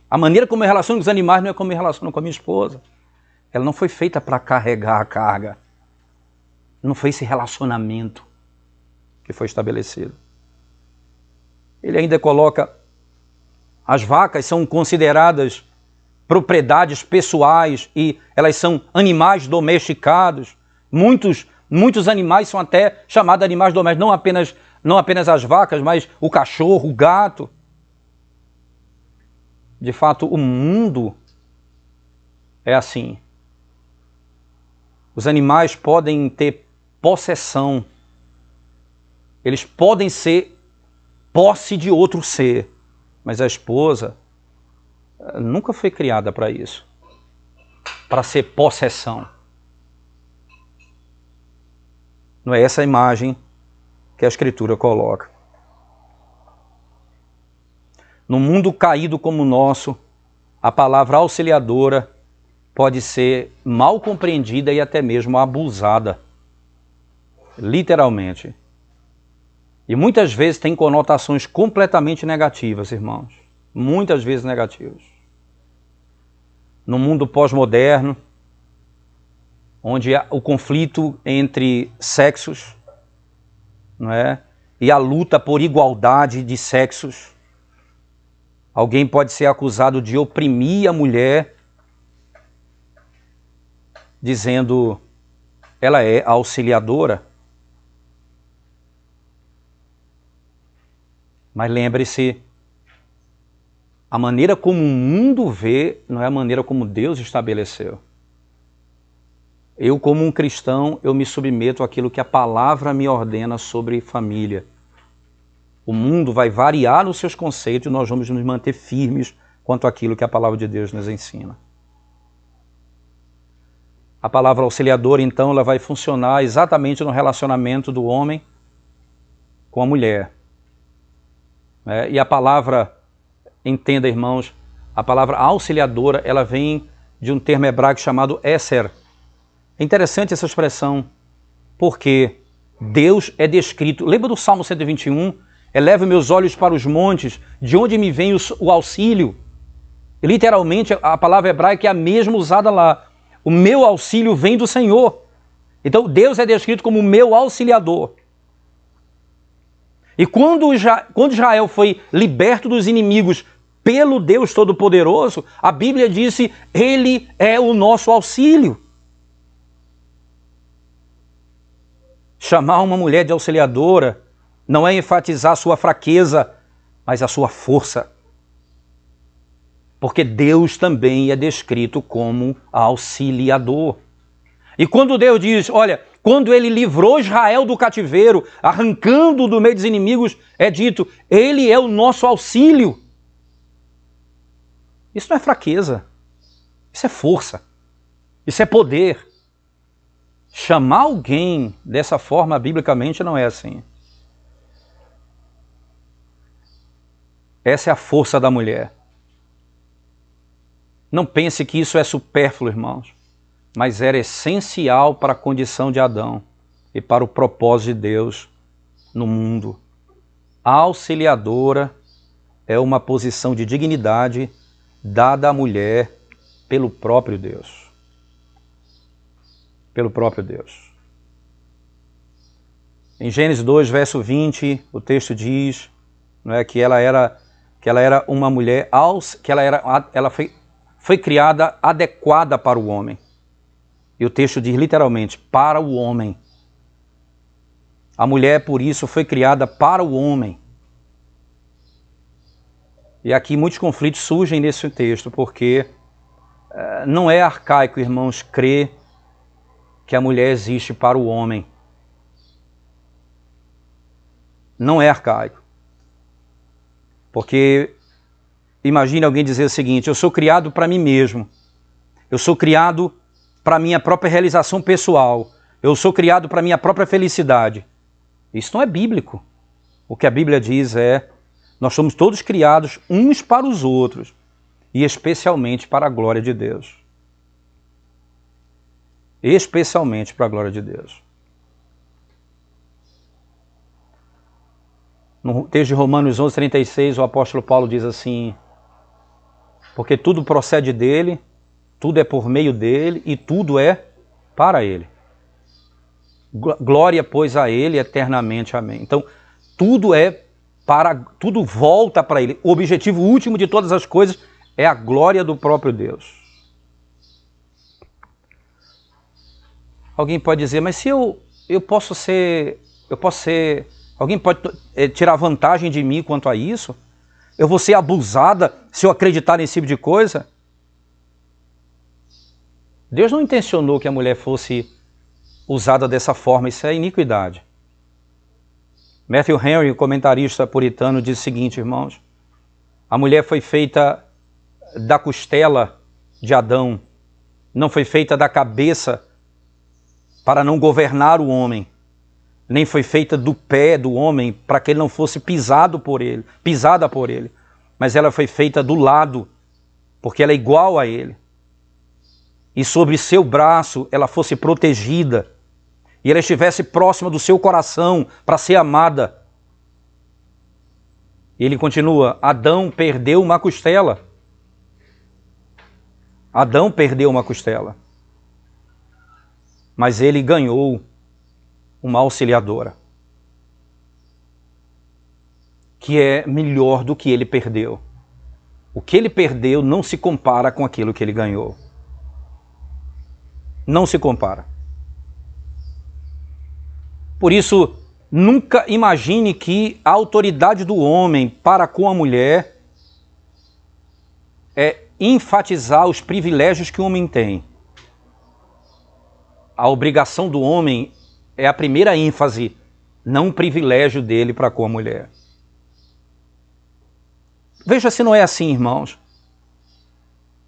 A maneira como eu relaciono com os animais não é como eu relaciono com a minha esposa. Ela não foi feita para carregar a carga. Não foi esse relacionamento que foi estabelecido. Ele ainda coloca... As vacas são consideradas propriedades pessoais e elas são animais domesticados. Muitos animais são até chamados de animais domésticos, não apenas as vacas, mas o cachorro, o gato. De fato, o mundo é assim. Os animais podem ter possessão. Eles podem ser posse de outro ser. Mas a esposa nunca foi criada para isso. Para ser possessão. Não é essa a imagem que a Escritura coloca. No mundo caído como o nosso, a palavra auxiliadora pode ser mal compreendida e até mesmo abusada. Literalmente. E muitas vezes tem conotações completamente negativas, irmãos. Muitas vezes negativas. No mundo pós-moderno, onde há o conflito entre sexos, não é? E a luta por igualdade de sexos, alguém pode ser acusado de oprimir a mulher, dizendo ela é auxiliadora. Mas lembre-se, a maneira como o mundo vê não é a maneira como Deus estabeleceu. Eu, como um cristão, eu me submeto àquilo que a palavra me ordena sobre família. O mundo vai variar nos seus conceitos e nós vamos nos manter firmes quanto àquilo que a palavra de Deus nos ensina. A palavra auxiliadora, então, ela vai funcionar exatamente no relacionamento do homem com a mulher. E a palavra, entenda, irmãos, a palavra auxiliadora, ela vem de um termo hebraico chamado Eser. É interessante essa expressão, porque Deus é descrito. Lembra do Salmo 121? Eleva meus olhos para os montes, de onde me vem o auxílio? E, literalmente, a palavra hebraica é a mesma usada lá. O meu auxílio vem do Senhor. Então, Deus é descrito como o meu auxiliador. E quando Israel foi liberto dos inimigos pelo Deus Todo-Poderoso, a Bíblia disse, Ele é o nosso auxílio. Chamar uma mulher de auxiliadora não é enfatizar a sua fraqueza, mas a sua força. Porque Deus também é descrito como auxiliador. E quando Deus diz, olha, quando Ele livrou Israel do cativeiro, arrancando do meio dos inimigos, é dito, Ele é o nosso auxílio. Isso não é fraqueza, isso é força, isso é poder. Chamar alguém dessa forma, biblicamente, não é assim. Essa é a força da mulher. Não pense que isso é supérfluo, irmãos, mas era essencial para a condição de Adão e para o propósito de Deus no mundo. A auxiliadora é uma posição de dignidade dada à mulher pelo próprio Deus. Pelo próprio Deus. Em Gênesis 2, verso 20, o texto diz, não é, que ela era uma mulher, que ela foi criada adequada para o homem. E o texto diz literalmente, para o homem. A mulher, por isso, foi criada para o homem. E aqui muitos conflitos surgem nesse texto, porque não é arcaico, irmãos, crer que a mulher existe para o homem. Não é arcaico. Porque imagine alguém dizer o seguinte, eu sou criado para mim mesmo. Eu sou criado para minha própria realização pessoal. Eu sou criado para minha própria felicidade. Isso não é bíblico. O que a Bíblia diz é, nós somos todos criados uns para os outros, e especialmente para a glória de Deus. Especialmente para a glória de Deus. No texto de Romanos 11:36, o apóstolo Paulo diz assim, porque tudo procede dele, tudo é por meio dele e tudo é para ele. Glória, pois, a ele eternamente. Amém. Então, tudo volta para ele. O objetivo último de todas as coisas é a glória do próprio Deus. Alguém pode dizer, mas se eu posso ser, alguém pode tirar vantagem de mim quanto a isso? Eu vou ser abusada se eu acreditar nesse tipo de coisa? Deus não intencionou que a mulher fosse usada dessa forma, isso é iniquidade. Matthew Henry, o comentarista puritano, diz o seguinte, irmãos, a mulher foi feita da costela de Adão, não foi feita da cabeça para não governar o homem, nem foi feita do pé do homem para que ele não fosse pisada por ele, mas ela foi feita do lado, porque ela é igual a ele. E sobre seu braço ela fosse protegida, e ela estivesse próxima do seu coração para ser amada. E ele continua, Adão perdeu uma costela. Adão perdeu uma costela. Mas ele ganhou uma auxiliadora, que é melhor do que ele perdeu. O que ele perdeu não se compara com aquilo que ele ganhou. Não se compara. Por isso, nunca imagine que a autoridade do homem para com a mulher é enfatizar os privilégios que o homem tem. A obrigação do homem é a primeira ênfase, não o privilégio dele para com a mulher. Veja se não é assim, irmãos.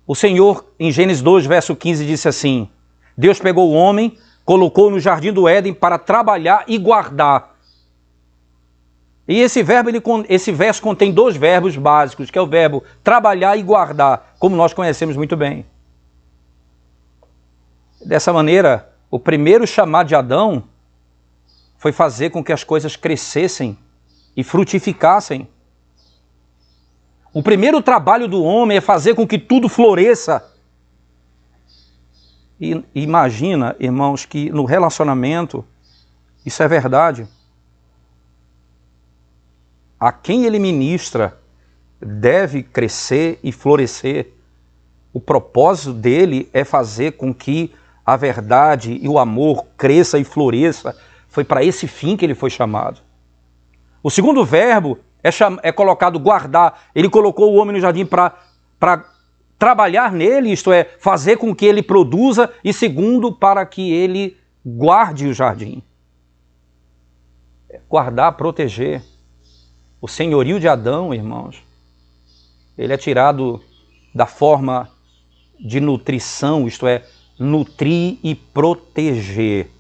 O Senhor, em Gênesis 2, verso 15, disse assim: Deus pegou o homem, colocou no jardim do Éden para trabalhar e guardar. E esse verso contém dois verbos básicos, que é o verbo trabalhar e guardar, como nós conhecemos muito bem. Dessa maneira, o primeiro chamado de Adão foi fazer com que as coisas crescessem e frutificassem. O primeiro trabalho do homem é fazer com que tudo floresça. E imagina, irmãos, que no relacionamento, isso é verdade. A quem ele ministra deve crescer e florescer. O propósito dele é fazer com que a verdade e o amor cresça e floresça. Foi para esse fim que ele foi chamado. O segundo verbo é colocado guardar. Ele colocou o homem no jardim para trabalhar nele, isto é, fazer com que ele produza, e segundo, para que ele guarde o jardim. Guardar, proteger. O senhorio de Adão, irmãos, ele é tirado da forma de nutrição, isto é, nutrir e proteger.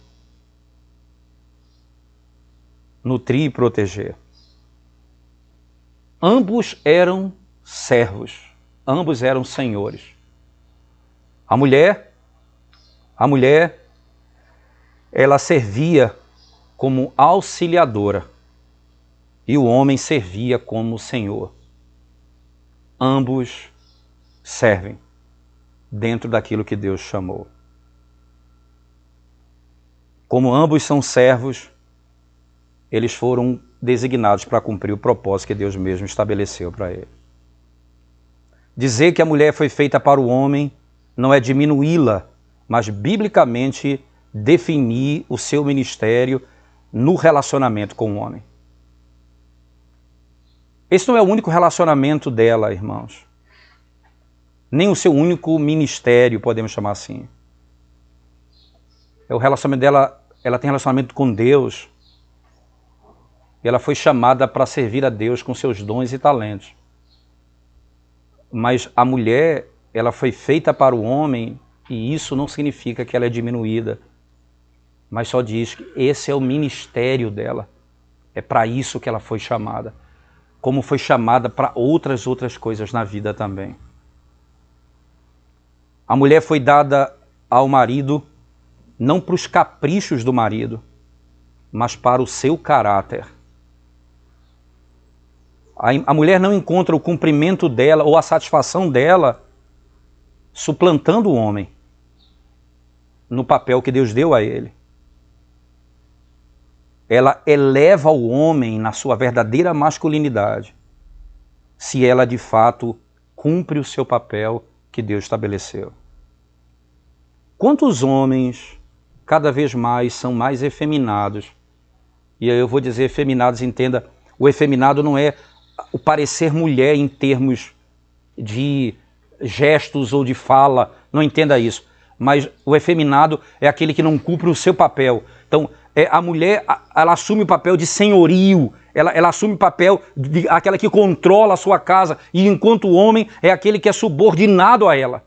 Nutrir e proteger. Ambos eram servos, ambos eram senhores. A mulher, ela servia como auxiliadora e o homem servia como senhor. Ambos servem dentro daquilo que Deus chamou. Como ambos são servos, eles foram designados para cumprir o propósito que Deus mesmo estabeleceu para ele. Dizer que a mulher foi feita para o homem não é diminuí-la, mas biblicamente definir o seu ministério no relacionamento com o homem. Esse não é o único relacionamento dela, irmãos. Nem o seu único ministério, podemos chamar assim. É o relacionamento dela, ela tem relacionamento com Deus. E ela foi chamada para servir a Deus com seus dons e talentos. Mas a mulher, ela foi feita para o homem, e isso não significa que ela é diminuída. Mas só diz que esse é o ministério dela. É para isso que ela foi chamada. Como foi chamada para outras coisas na vida também. A mulher foi dada ao marido, não para os caprichos do marido, mas para o seu caráter. A mulher não encontra o cumprimento dela ou a satisfação dela suplantando o homem no papel que Deus deu a ele. Ela eleva o homem na sua verdadeira masculinidade, se ela de fato cumpre o seu papel que Deus estabeleceu. Quantos homens cada vez mais são mais efeminados? E aí eu vou dizer efeminados, entenda, o efeminado não é o parecer mulher em termos de gestos ou de fala, não entenda isso. Mas o efeminado é aquele que não cumpre o seu papel. Então, a mulher, ela assume o papel de senhorio, ela assume o papel de aquela que controla a sua casa, e enquanto o homem é aquele que é subordinado a ela.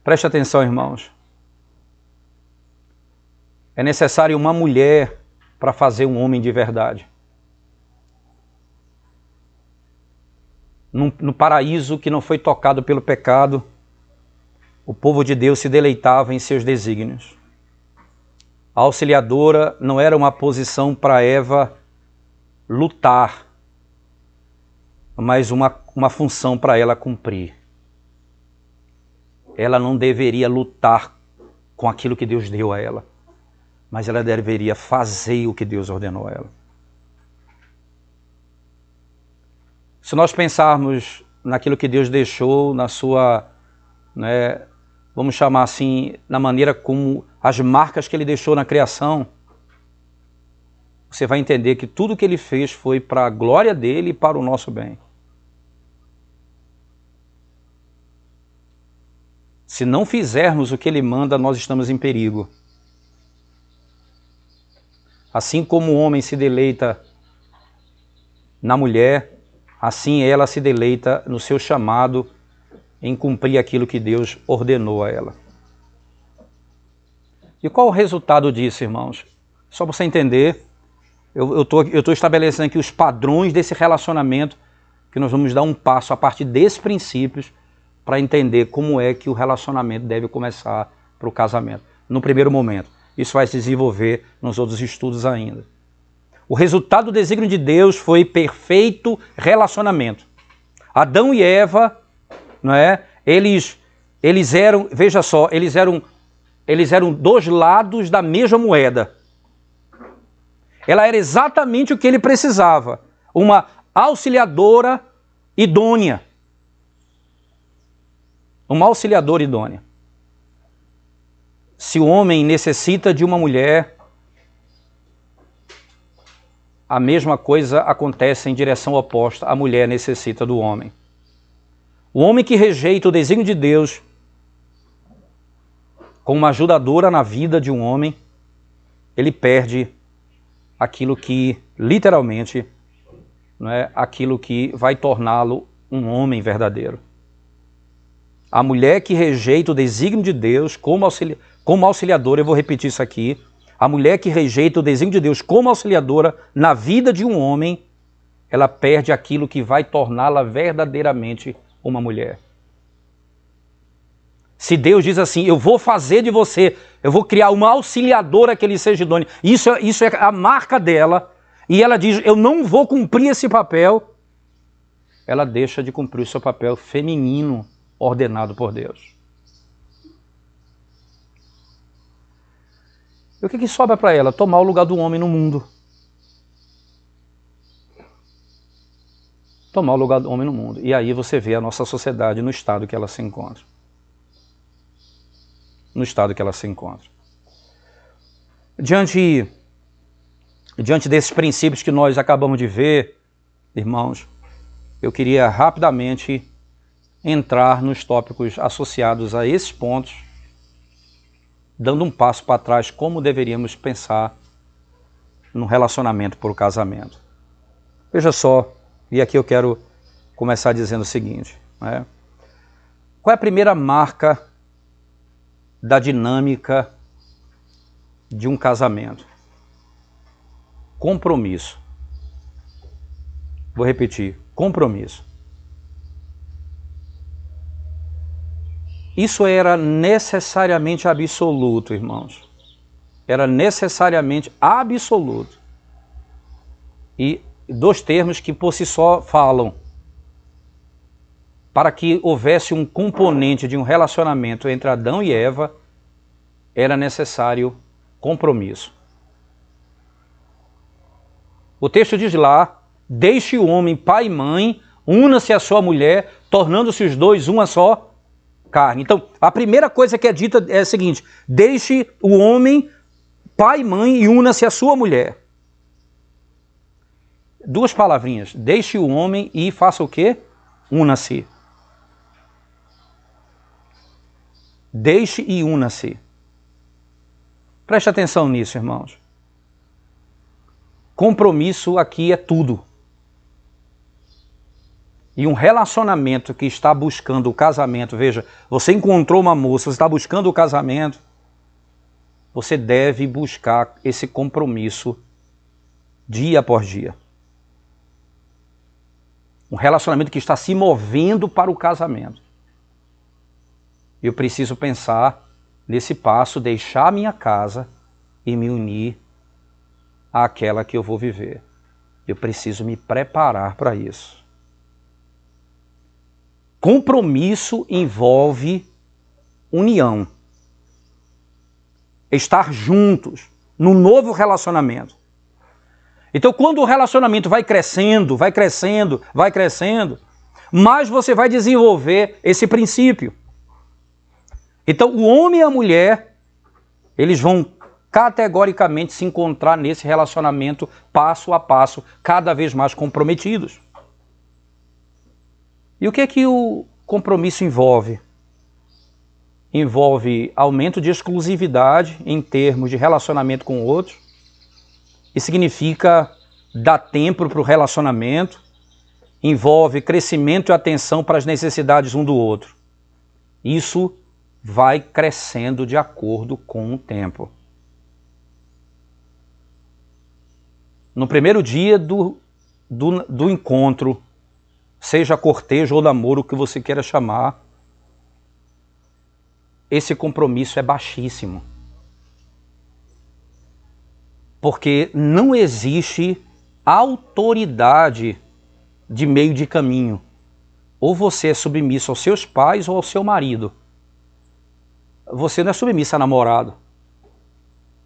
Preste atenção, irmãos. É necessário uma mulher para fazer um homem de verdade. No paraíso que não foi tocado pelo pecado, o povo de Deus se deleitava em seus desígnios. A auxiliadora não era uma posição para Eva lutar, mas uma função para ela cumprir. Ela não deveria lutar com aquilo que Deus deu a ela, mas ela deveria fazer o que Deus ordenou a ela. Se nós pensarmos naquilo que Deus deixou, na sua, vamos chamar assim, na maneira como as marcas que Ele deixou na criação, você vai entender que tudo que Ele fez foi para a glória dEle e para o nosso bem. Se não fizermos o que Ele manda, nós estamos em perigo. Assim como o homem se deleita na mulher, assim ela se deleita no seu chamado em cumprir aquilo que Deus ordenou a ela. E qual o resultado disso, irmãos? Só para você entender, eu estou estabelecendo aqui os padrões desse relacionamento, que nós vamos dar um passo a partir desses princípios para entender como é que o relacionamento deve começar para o casamento. No primeiro momento. Isso vai se desenvolver nos outros estudos ainda. O resultado do desígnio de Deus foi perfeito relacionamento. Adão e Eva, não é? Eles eram, veja só, eles eram dois lados da mesma moeda. Ela era exatamente o que ele precisava. Uma auxiliadora idônea. Uma auxiliadora idônea. Se o homem necessita de uma mulher, a mesma coisa acontece em direção oposta. A mulher necessita do homem. O homem que rejeita o desígnio de Deus como uma ajudadora na vida de um homem, ele perde aquilo que, literalmente, não é aquilo que vai torná-lo um homem verdadeiro. A mulher que rejeita o desígnio de Deus como auxiliadora, eu vou repetir isso aqui, a mulher que rejeita o desígnio de Deus como auxiliadora na vida de um homem, ela perde aquilo que vai torná-la verdadeiramente uma mulher. Se Deus diz assim, eu vou fazer de você, eu vou criar uma auxiliadora que lhe seja idônea, isso é a marca dela, e ela diz, eu não vou cumprir esse papel, ela deixa de cumprir o seu papel feminino ordenado por Deus. E o que sobra para ela? Tomar o lugar do homem no mundo. Tomar o lugar do homem no mundo. E aí você vê a nossa sociedade no estado que ela se encontra. No estado que ela se encontra. Diante desses princípios que nós acabamos de ver, irmãos, eu queria rapidamente entrar nos tópicos associados a esses pontos, dando um passo para trás, como deveríamos pensar no relacionamento por casamento. Veja só, e aqui eu quero começar dizendo o seguinte, né? Qual é a primeira marca da dinâmica de um casamento? Compromisso. Vou repetir, compromisso. Isso era necessariamente absoluto, irmãos. Era necessariamente absoluto. E dois termos que por si só falam. Para que houvesse um componente de um relacionamento entre Adão e Eva, era necessário compromisso. O texto diz lá, deixe o homem pai e mãe, una-se à sua mulher, tornando-se os dois uma só carne. Então, a primeira coisa que é dita é a seguinte, deixe o homem pai e mãe e una-se à sua mulher. Duas palavrinhas, deixe o homem e faça o quê? Una-se. Deixe e una-se. Preste atenção nisso, irmãos. Compromisso aqui é tudo. E um relacionamento que está buscando o casamento, veja, você encontrou uma moça, você está buscando o casamento, você deve buscar esse compromisso dia após dia. Um relacionamento que está se movendo para o casamento. Eu preciso pensar nesse passo, deixar a minha casa e me unir àquela que eu vou viver. Eu preciso me preparar para isso. Compromisso envolve união. Estar juntos no novo relacionamento. Então, quando o relacionamento vai crescendo, mais você vai desenvolver esse princípio. Então, o homem e a mulher, eles vão categoricamente se encontrar nesse relacionamento passo a passo, cada vez mais comprometidos. E o que é que o compromisso envolve? Envolve aumento de exclusividade em termos de relacionamento com outros, e significa dar tempo para o relacionamento, envolve crescimento e atenção para as necessidades um do outro. Isso vai crescendo de acordo com o tempo. No primeiro dia do encontro, seja cortejo ou namoro, o que você queira chamar, esse compromisso é baixíssimo. Porque não existe autoridade de meio de caminho. Ou você é submisso aos seus pais ou ao seu marido. Você não é submisso a namorado.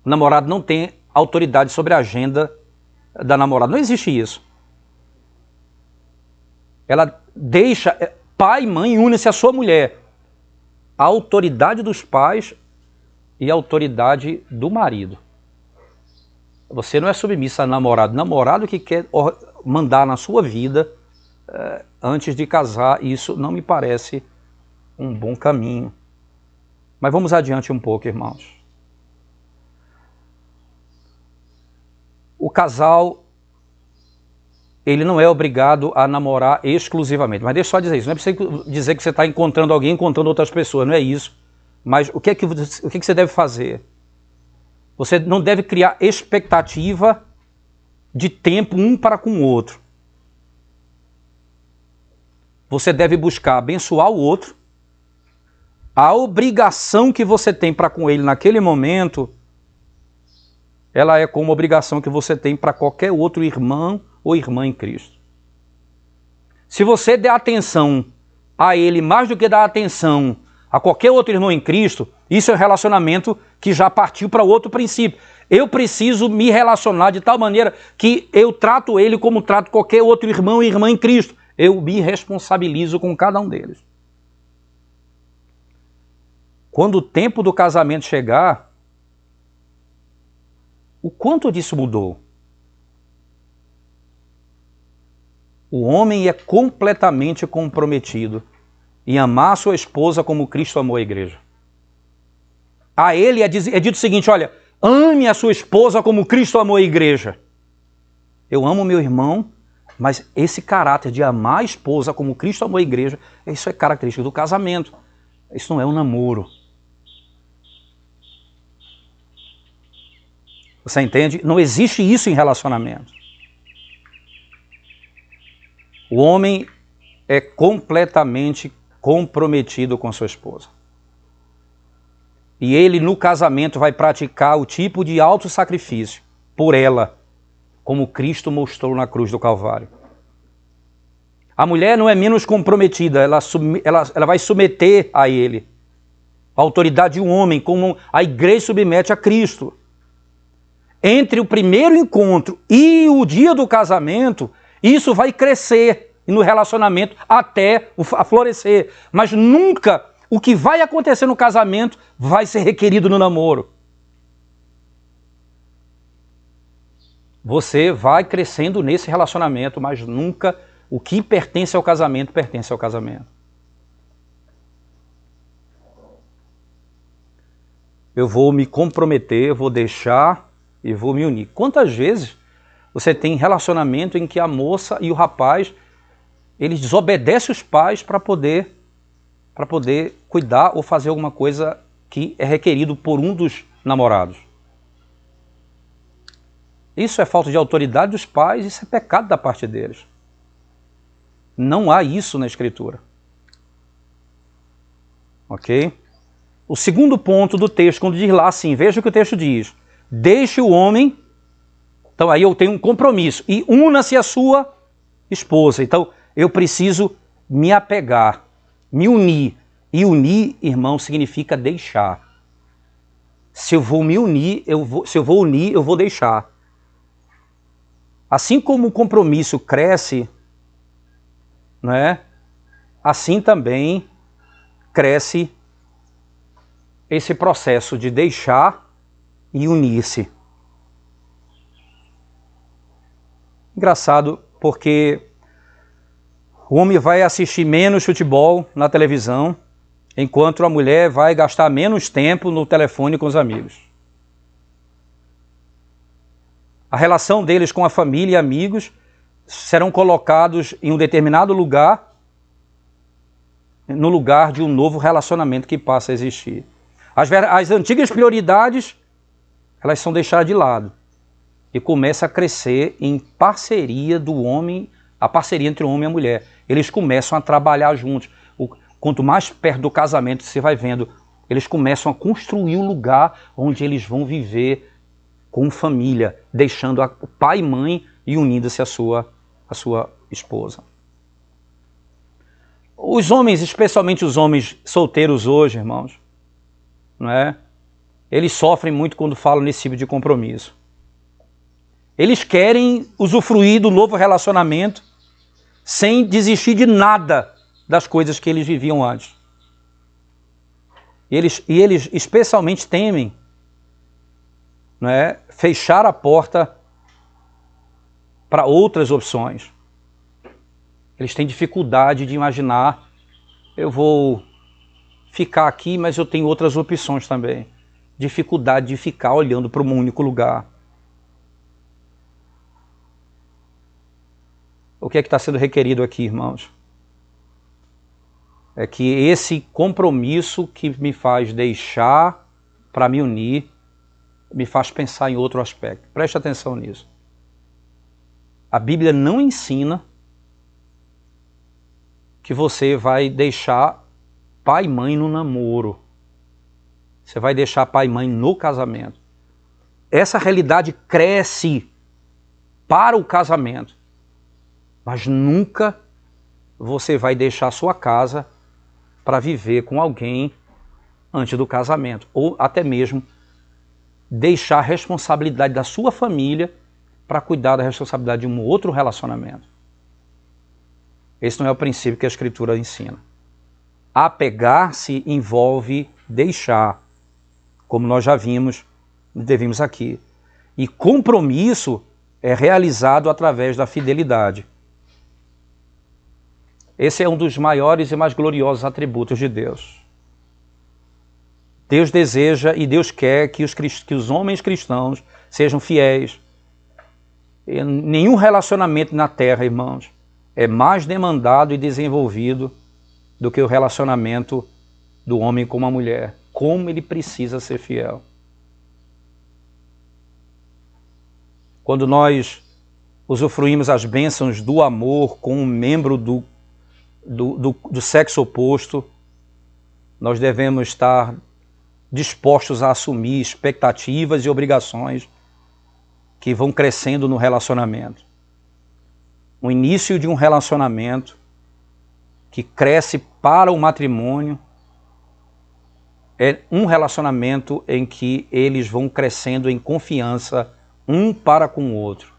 O namorado não tem autoridade sobre a agenda da namorada. Não existe isso. Ela deixa... Pai e mãe unem-se à sua mulher. A autoridade dos pais e a autoridade do marido. Você não é submisso a namorado. Namorado que quer mandar na sua vida antes de casar, isso não me parece um bom caminho. Mas vamos adiante um pouco, irmãos. O casal, ele não é obrigado a namorar exclusivamente. Mas deixa eu só dizer isso. Não é preciso dizer que você está encontrando alguém, encontrando outras pessoas. Não é isso. Mas o que é que você deve fazer? Você não deve criar expectativa de tempo um para com o outro. Você deve buscar abençoar o outro. A obrigação que você tem para com ele naquele momento, ela é como a obrigação que você tem para qualquer outro irmão ou irmã em Cristo. Se você der atenção a ele mais do que dar atenção a qualquer outro irmão em Cristo, isso é um relacionamento que já partiu para outro princípio. Eu preciso me relacionar de tal maneira que eu trato ele como trato qualquer outro irmão e irmã em Cristo. Eu me responsabilizo com cada um deles. Quando o tempo do casamento chegar, o quanto disso mudou? O homem é completamente comprometido em amar sua esposa como Cristo amou a igreja. A ele é dito o seguinte, olha, ame a sua esposa como Cristo amou a igreja. Eu amo meu irmão, mas esse caráter de amar a esposa como Cristo amou a igreja, isso é característica do casamento. Isso não é um namoro. Você entende? Não existe isso em relacionamento. O homem é completamente comprometido com sua esposa. E ele no casamento vai praticar o tipo de autossacrifício por ela, como Cristo mostrou na cruz do Calvário. A mulher não é menos comprometida, ela vai submeter a ele. A autoridade de um homem, como a igreja submete a Cristo. Entre o primeiro encontro e o dia do casamento, isso vai crescer no relacionamento até a florescer. Mas nunca o que vai acontecer no casamento vai ser requerido no namoro. Você vai crescendo nesse relacionamento, mas nunca o que pertence ao casamento pertence ao casamento. Eu vou me comprometer, eu vou deixar e vou me unir. Quantas vezes você tem relacionamento em que a moça e o rapaz, eles desobedecem os pais para poder cuidar ou fazer alguma coisa que é requerido por um dos namorados? Isso é falta de autoridade dos pais, isso é pecado da parte deles. Não há isso na Escritura. Ok? O segundo ponto do texto, quando diz lá assim, veja o que o texto diz. Deixe o homem, então aí eu tenho um compromisso, e una-se a sua esposa. Então eu preciso me apegar, me unir. E unir, irmão, significa deixar. Se eu vou me unir, se eu vou unir, eu vou deixar. Assim como o compromisso cresce, não é? Assim também cresce esse processo de deixar e unir-se. Engraçado, porque o homem vai assistir menos futebol na televisão, enquanto a mulher vai gastar menos tempo no telefone com os amigos. A relação deles com a família e amigos serão colocados em um determinado lugar, no lugar de um novo relacionamento que passa a existir. As antigas prioridades, elas são deixadas de lado e começa a crescer em parceria do homem, a parceria entre o homem e a mulher. Eles começam a trabalhar juntos. Quanto mais perto do casamento você vai vendo, eles começam a construir o lugar onde eles vão viver com família, deixando o pai e mãe e unindo-se à sua esposa. Os homens, especialmente os homens solteiros hoje, irmãos, não é? Eles sofrem muito quando falam nesse tipo de compromisso. Eles querem usufruir do novo relacionamento sem desistir de nada das coisas que eles viviam antes. E eles especialmente temem, não é, fechar a porta para outras opções. Eles têm dificuldade de imaginar, eu vou ficar aqui, mas eu tenho outras opções também. Dificuldade de ficar olhando para um único lugar. O que é que está sendo requerido aqui, irmãos? É que esse compromisso que me faz deixar para me unir, me faz pensar em outro aspecto. Preste atenção nisso. A Bíblia não ensina que você vai deixar pai e mãe no namoro. Você vai deixar pai e mãe no casamento. Essa realidade cresce para o casamento. Mas nunca você vai deixar sua casa para viver com alguém antes do casamento. Ou até mesmo deixar a responsabilidade da sua família para cuidar da responsabilidade de um outro relacionamento. Esse não é o princípio que a Escritura ensina. Apegar-se envolve deixar, como nós já vimos aqui. E compromisso é realizado através da fidelidade. Esse é um dos maiores e mais gloriosos atributos de Deus. Deus deseja e Deus quer que os homens cristãos sejam fiéis. E nenhum relacionamento na terra, irmãos, é mais demandado e desenvolvido do que o relacionamento do homem com uma mulher. Como ele precisa ser fiel. Quando nós usufruímos as bênçãos do amor com um membro do sexo oposto, nós devemos estar dispostos a assumir expectativas e obrigações que vão crescendo no relacionamento. O início de um relacionamento que cresce para o matrimônio é um relacionamento em que eles vão crescendo em confiança um para com o outro.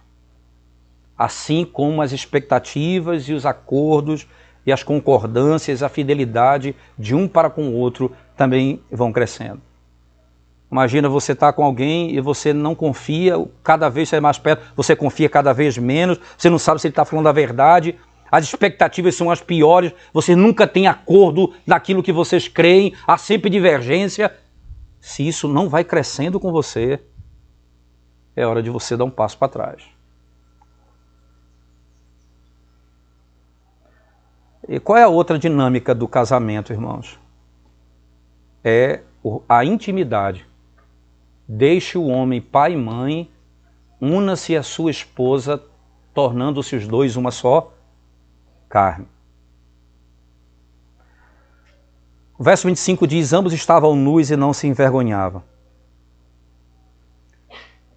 Assim como as expectativas e os acordos e as concordâncias, a fidelidade de um para com o outro também vão crescendo. Imagina você estar com alguém e você não confia, cada vez você é mais perto, você confia cada vez menos, você não sabe se ele está falando a verdade, as expectativas são as piores, você nunca tem acordo naquilo que vocês creem, há sempre divergência. Se isso não vai crescendo com você, é hora de você dar um passo para trás. E qual é a outra dinâmica do casamento, irmãos? É a intimidade. Deixe o homem pai e mãe, una-se à sua esposa, tornando-se os dois uma só carne. O verso 25 diz, ambos estavam nus e não se envergonhavam.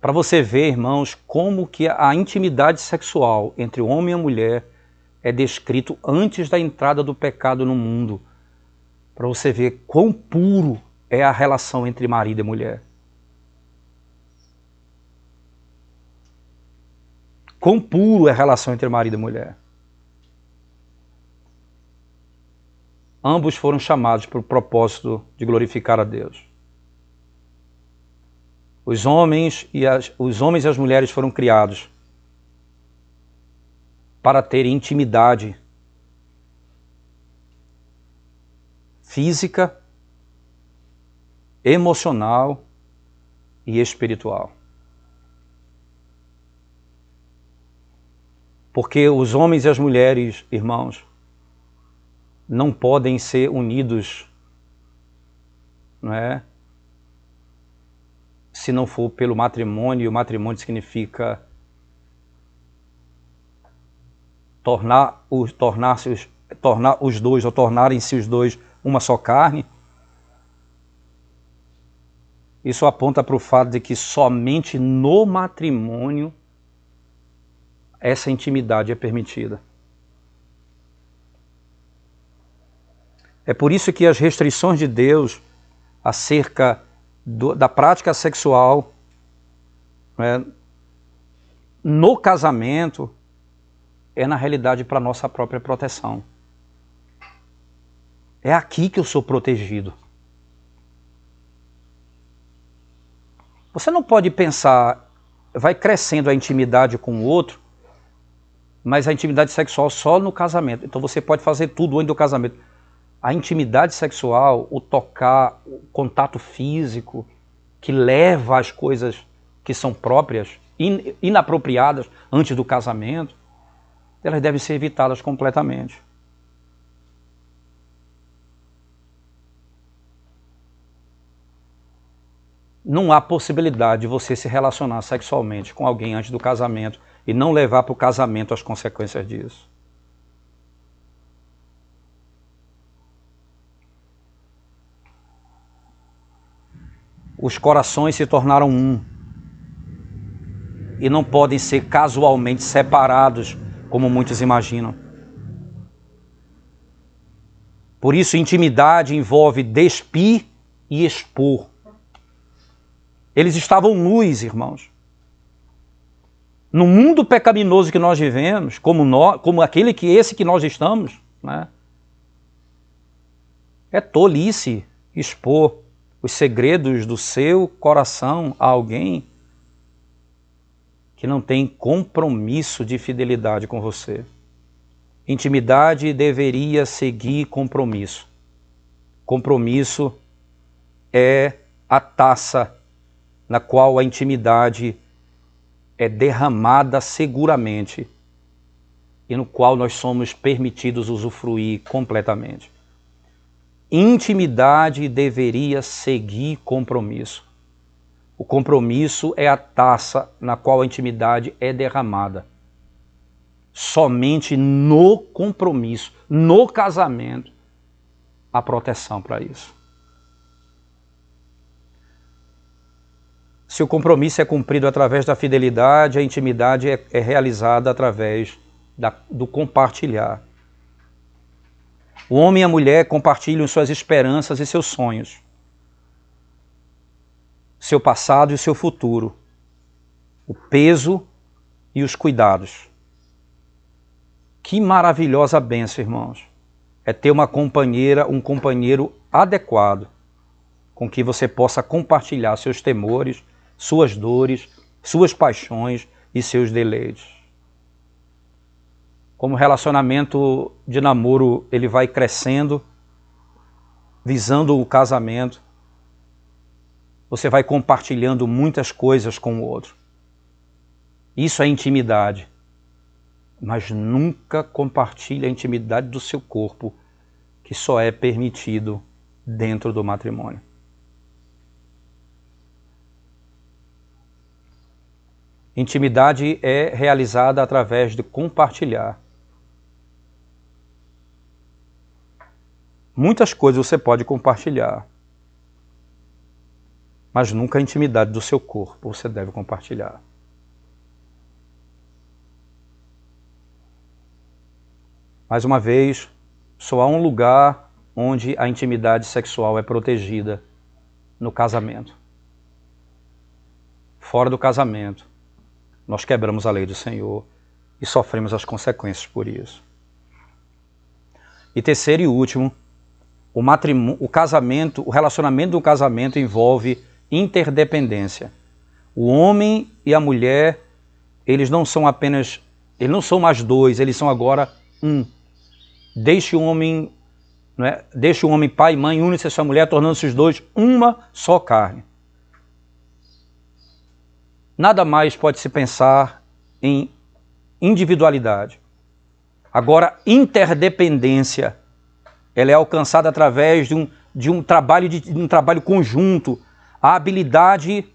Para você ver, irmãos, como que a intimidade sexual entre o homem e a mulher é descrito antes da entrada do pecado no mundo. Para você ver quão puro é a relação entre marido e mulher. Quão puro é a relação entre marido e mulher. Ambos foram chamados para o propósito de glorificar a Deus. Os homens e as mulheres foram criados para terem intimidade física, emocional e espiritual. Porque os homens e as mulheres, irmãos, não podem ser unidos, não é? Se não for pelo matrimônio, e o matrimônio significa tornar os dois, ou tornarem-se os dois uma só carne. Isso aponta para o fato de que somente no matrimônio essa intimidade é permitida. É por isso que as restrições de Deus acerca da prática sexual, né, no casamento, é na realidade para nossa própria proteção. É aqui que eu sou protegido. Você não pode pensar, vai crescendo a intimidade com o outro, mas a intimidade sexual só no casamento. Então você pode fazer tudo antes do casamento. A intimidade sexual, o tocar, o contato físico, que leva às coisas que são próprias, inapropriadas antes do casamento, elas devem ser evitadas completamente. Não há possibilidade de você se relacionar sexualmente com alguém antes do casamento e não levar para o casamento as consequências disso. Os corações se tornaram um e não podem ser casualmente separados, como muitos imaginam. Por isso, intimidade envolve despir e expor. Eles estavam nus, irmãos. No mundo pecaminoso que nós vivemos, como esse que nós estamos, né, é tolice expor os segredos do seu coração a alguém que não tem compromisso de fidelidade com você. Intimidade deveria seguir compromisso. Compromisso é a taça na qual a intimidade é derramada seguramente e no qual nós somos permitidos usufruir completamente. Intimidade deveria seguir compromisso. O compromisso é a taça na qual a intimidade é derramada. Somente no compromisso, no casamento, há proteção para isso. Se o compromisso é cumprido através da fidelidade, a intimidade é realizada através do compartilhar. O homem e a mulher compartilham suas esperanças e seus sonhos, seu passado e seu futuro, o peso e os cuidados. Que maravilhosa bênção, irmãos, é ter uma companheira, um companheiro adequado, com que você possa compartilhar seus temores, suas dores, suas paixões e seus deleites. Como o relacionamento de namoro ele vai crescendo, visando o casamento, você vai compartilhando muitas coisas com o outro. Isso é intimidade. Mas nunca compartilhe a intimidade do seu corpo, que só é permitido dentro do matrimônio. Intimidade é realizada através de compartilhar. Muitas coisas você pode compartilhar, mas nunca a intimidade do seu corpo você deve compartilhar. Mais uma vez, só há um lugar onde a intimidade sexual é protegida: no casamento. Fora do casamento, nós quebramos a lei do Senhor e sofremos as consequências por isso. E terceiro e último, o casamento, o relacionamento do casamento envolve interdependência. O homem e a mulher, eles não são mais dois, eles são agora um. Deixe o homem pai e mãe, une-se a sua mulher, tornando-se os dois uma só carne. Nada mais pode se pensar em individualidade. Agora, interdependência, ela é alcançada através de um trabalho conjunto, a habilidade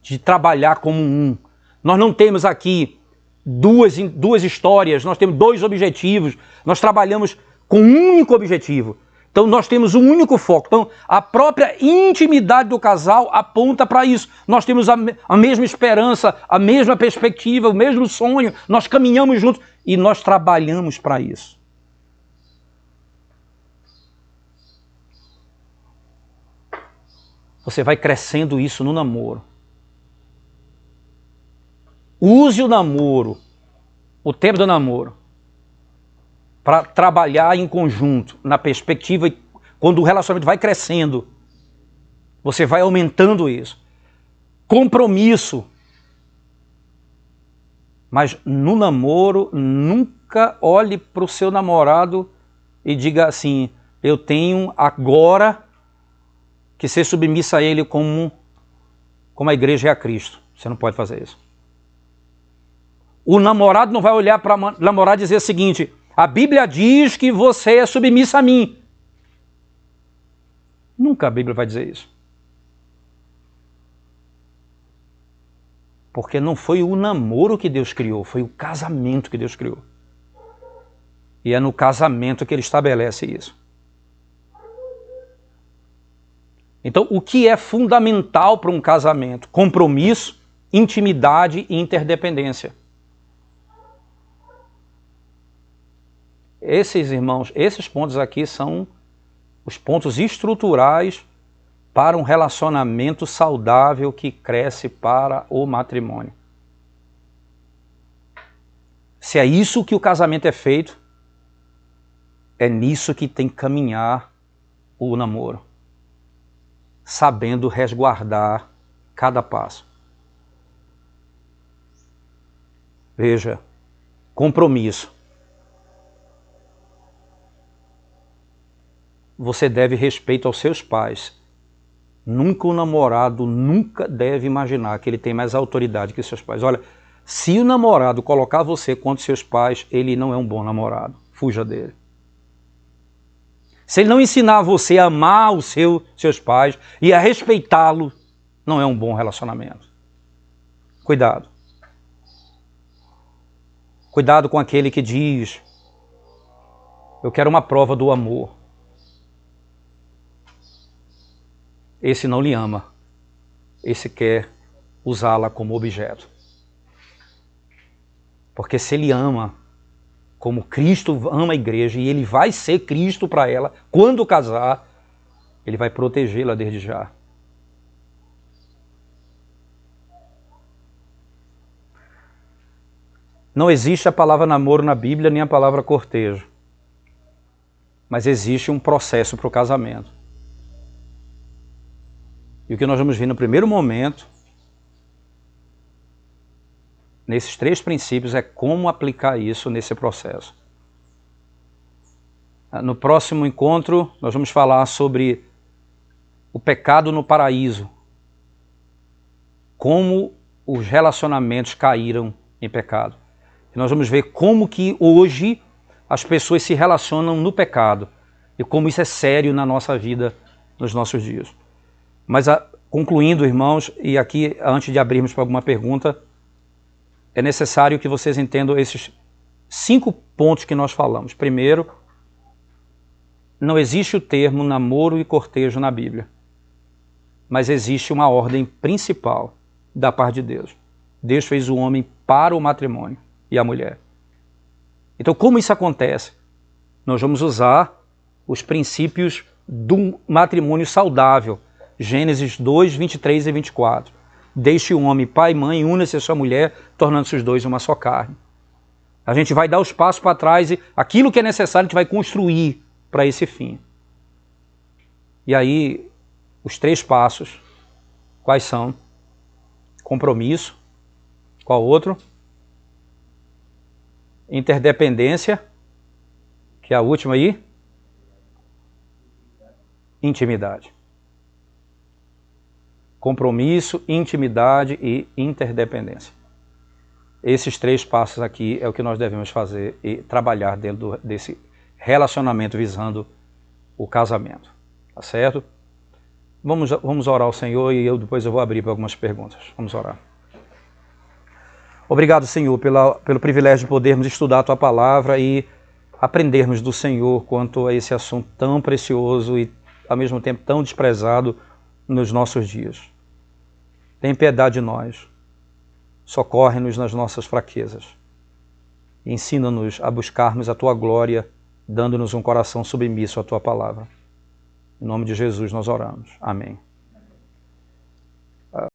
de trabalhar como um. Nós não temos aqui duas histórias, nós temos dois objetivos, nós trabalhamos com um único objetivo. Então nós temos um único foco. Então a própria intimidade do casal aponta para isso. Nós temos a mesma esperança, a mesma perspectiva, o mesmo sonho, nós caminhamos juntos e nós trabalhamos para isso. Você vai crescendo isso no namoro. Use o namoro, o tempo do namoro, para trabalhar em conjunto, na perspectiva, quando o relacionamento vai crescendo, você vai aumentando isso. Compromisso. Mas no namoro, nunca olhe para o seu namorado e diga assim, eu tenho agora que ser submissa a ele como a igreja é a Cristo. Você não pode fazer isso. O namorado não vai olhar para a namorada e dizer o seguinte, a Bíblia diz que você é submissa a mim. Nunca a Bíblia vai dizer isso. Porque não foi o namoro que Deus criou, foi o casamento que Deus criou. E é no casamento que ele estabelece isso. Então, o que é fundamental para um casamento? Compromisso, intimidade e interdependência. Esses, irmãos, esses pontos aqui são os pontos estruturais para um relacionamento saudável que cresce para o matrimônio. Se é isso que o casamento é feito, é nisso que tem que caminhar o namoro, sabendo resguardar cada passo. Veja, compromisso. Você deve respeito aos seus pais. Nunca o namorado nunca deve imaginar que ele tem mais autoridade que seus pais. Olha, se o namorado colocar você contra seus pais, ele não é um bom namorado. Fuja dele. Se ele não ensinar você a amar os seus pais e a respeitá-lo, não é um bom relacionamento. Cuidado. Cuidado com aquele que diz, eu quero uma prova do amor. Esse não lhe ama, esse quer usá-la como objeto. Porque se ele ama, como Cristo ama a igreja, e ele vai ser Cristo para ela, quando casar, ele vai protegê-la desde já. Não existe a palavra namoro na Bíblia, nem a palavra cortejo. Mas existe um processo para o casamento. E o que nós vamos ver no primeiro momento, nesses 3 princípios, é como aplicar isso nesse processo. No próximo encontro, nós vamos falar sobre o pecado no paraíso. Como os relacionamentos caíram em pecado. E nós vamos ver como que hoje as pessoas se relacionam no pecado. E como isso é sério na nossa vida, nos nossos dias. Mas concluindo, irmãos, e aqui antes de abrirmos para alguma pergunta, é necessário que vocês entendam esses 5 pontos que nós falamos. Primeiro, não existe o termo namoro e cortejo na Bíblia, mas existe uma ordem principal da parte de Deus. Deus fez o homem para o matrimônio e a mulher. Então, como isso acontece? Nós vamos usar os princípios do matrimônio saudável. Gênesis 2, 23 e 24. Deixe o homem, pai e mãe, una-se a sua mulher, tornando-se os dois uma só carne. A gente vai dar os passos para trás e aquilo que é necessário a gente vai construir para esse fim. E aí, os 3 passos, quais são? Compromisso. Qual outro? Interdependência, que é a última aí. Intimidade. Compromisso, intimidade e interdependência. Esses 3 passos aqui é o que nós devemos fazer e trabalhar dentro desse relacionamento visando o casamento. Tá certo? Vamos orar ao Senhor e depois eu vou abrir para algumas perguntas. Vamos orar. Obrigado, Senhor, pelo privilégio de podermos estudar a Tua Palavra e aprendermos do Senhor quanto a esse assunto tão precioso e, ao mesmo tempo, tão desprezado nos nossos dias. Tem piedade de nós. Socorre-nos nas nossas fraquezas. E ensina-nos a buscarmos a Tua glória, dando-nos um coração submisso à Tua Palavra. Em nome de Jesus nós oramos. Amém.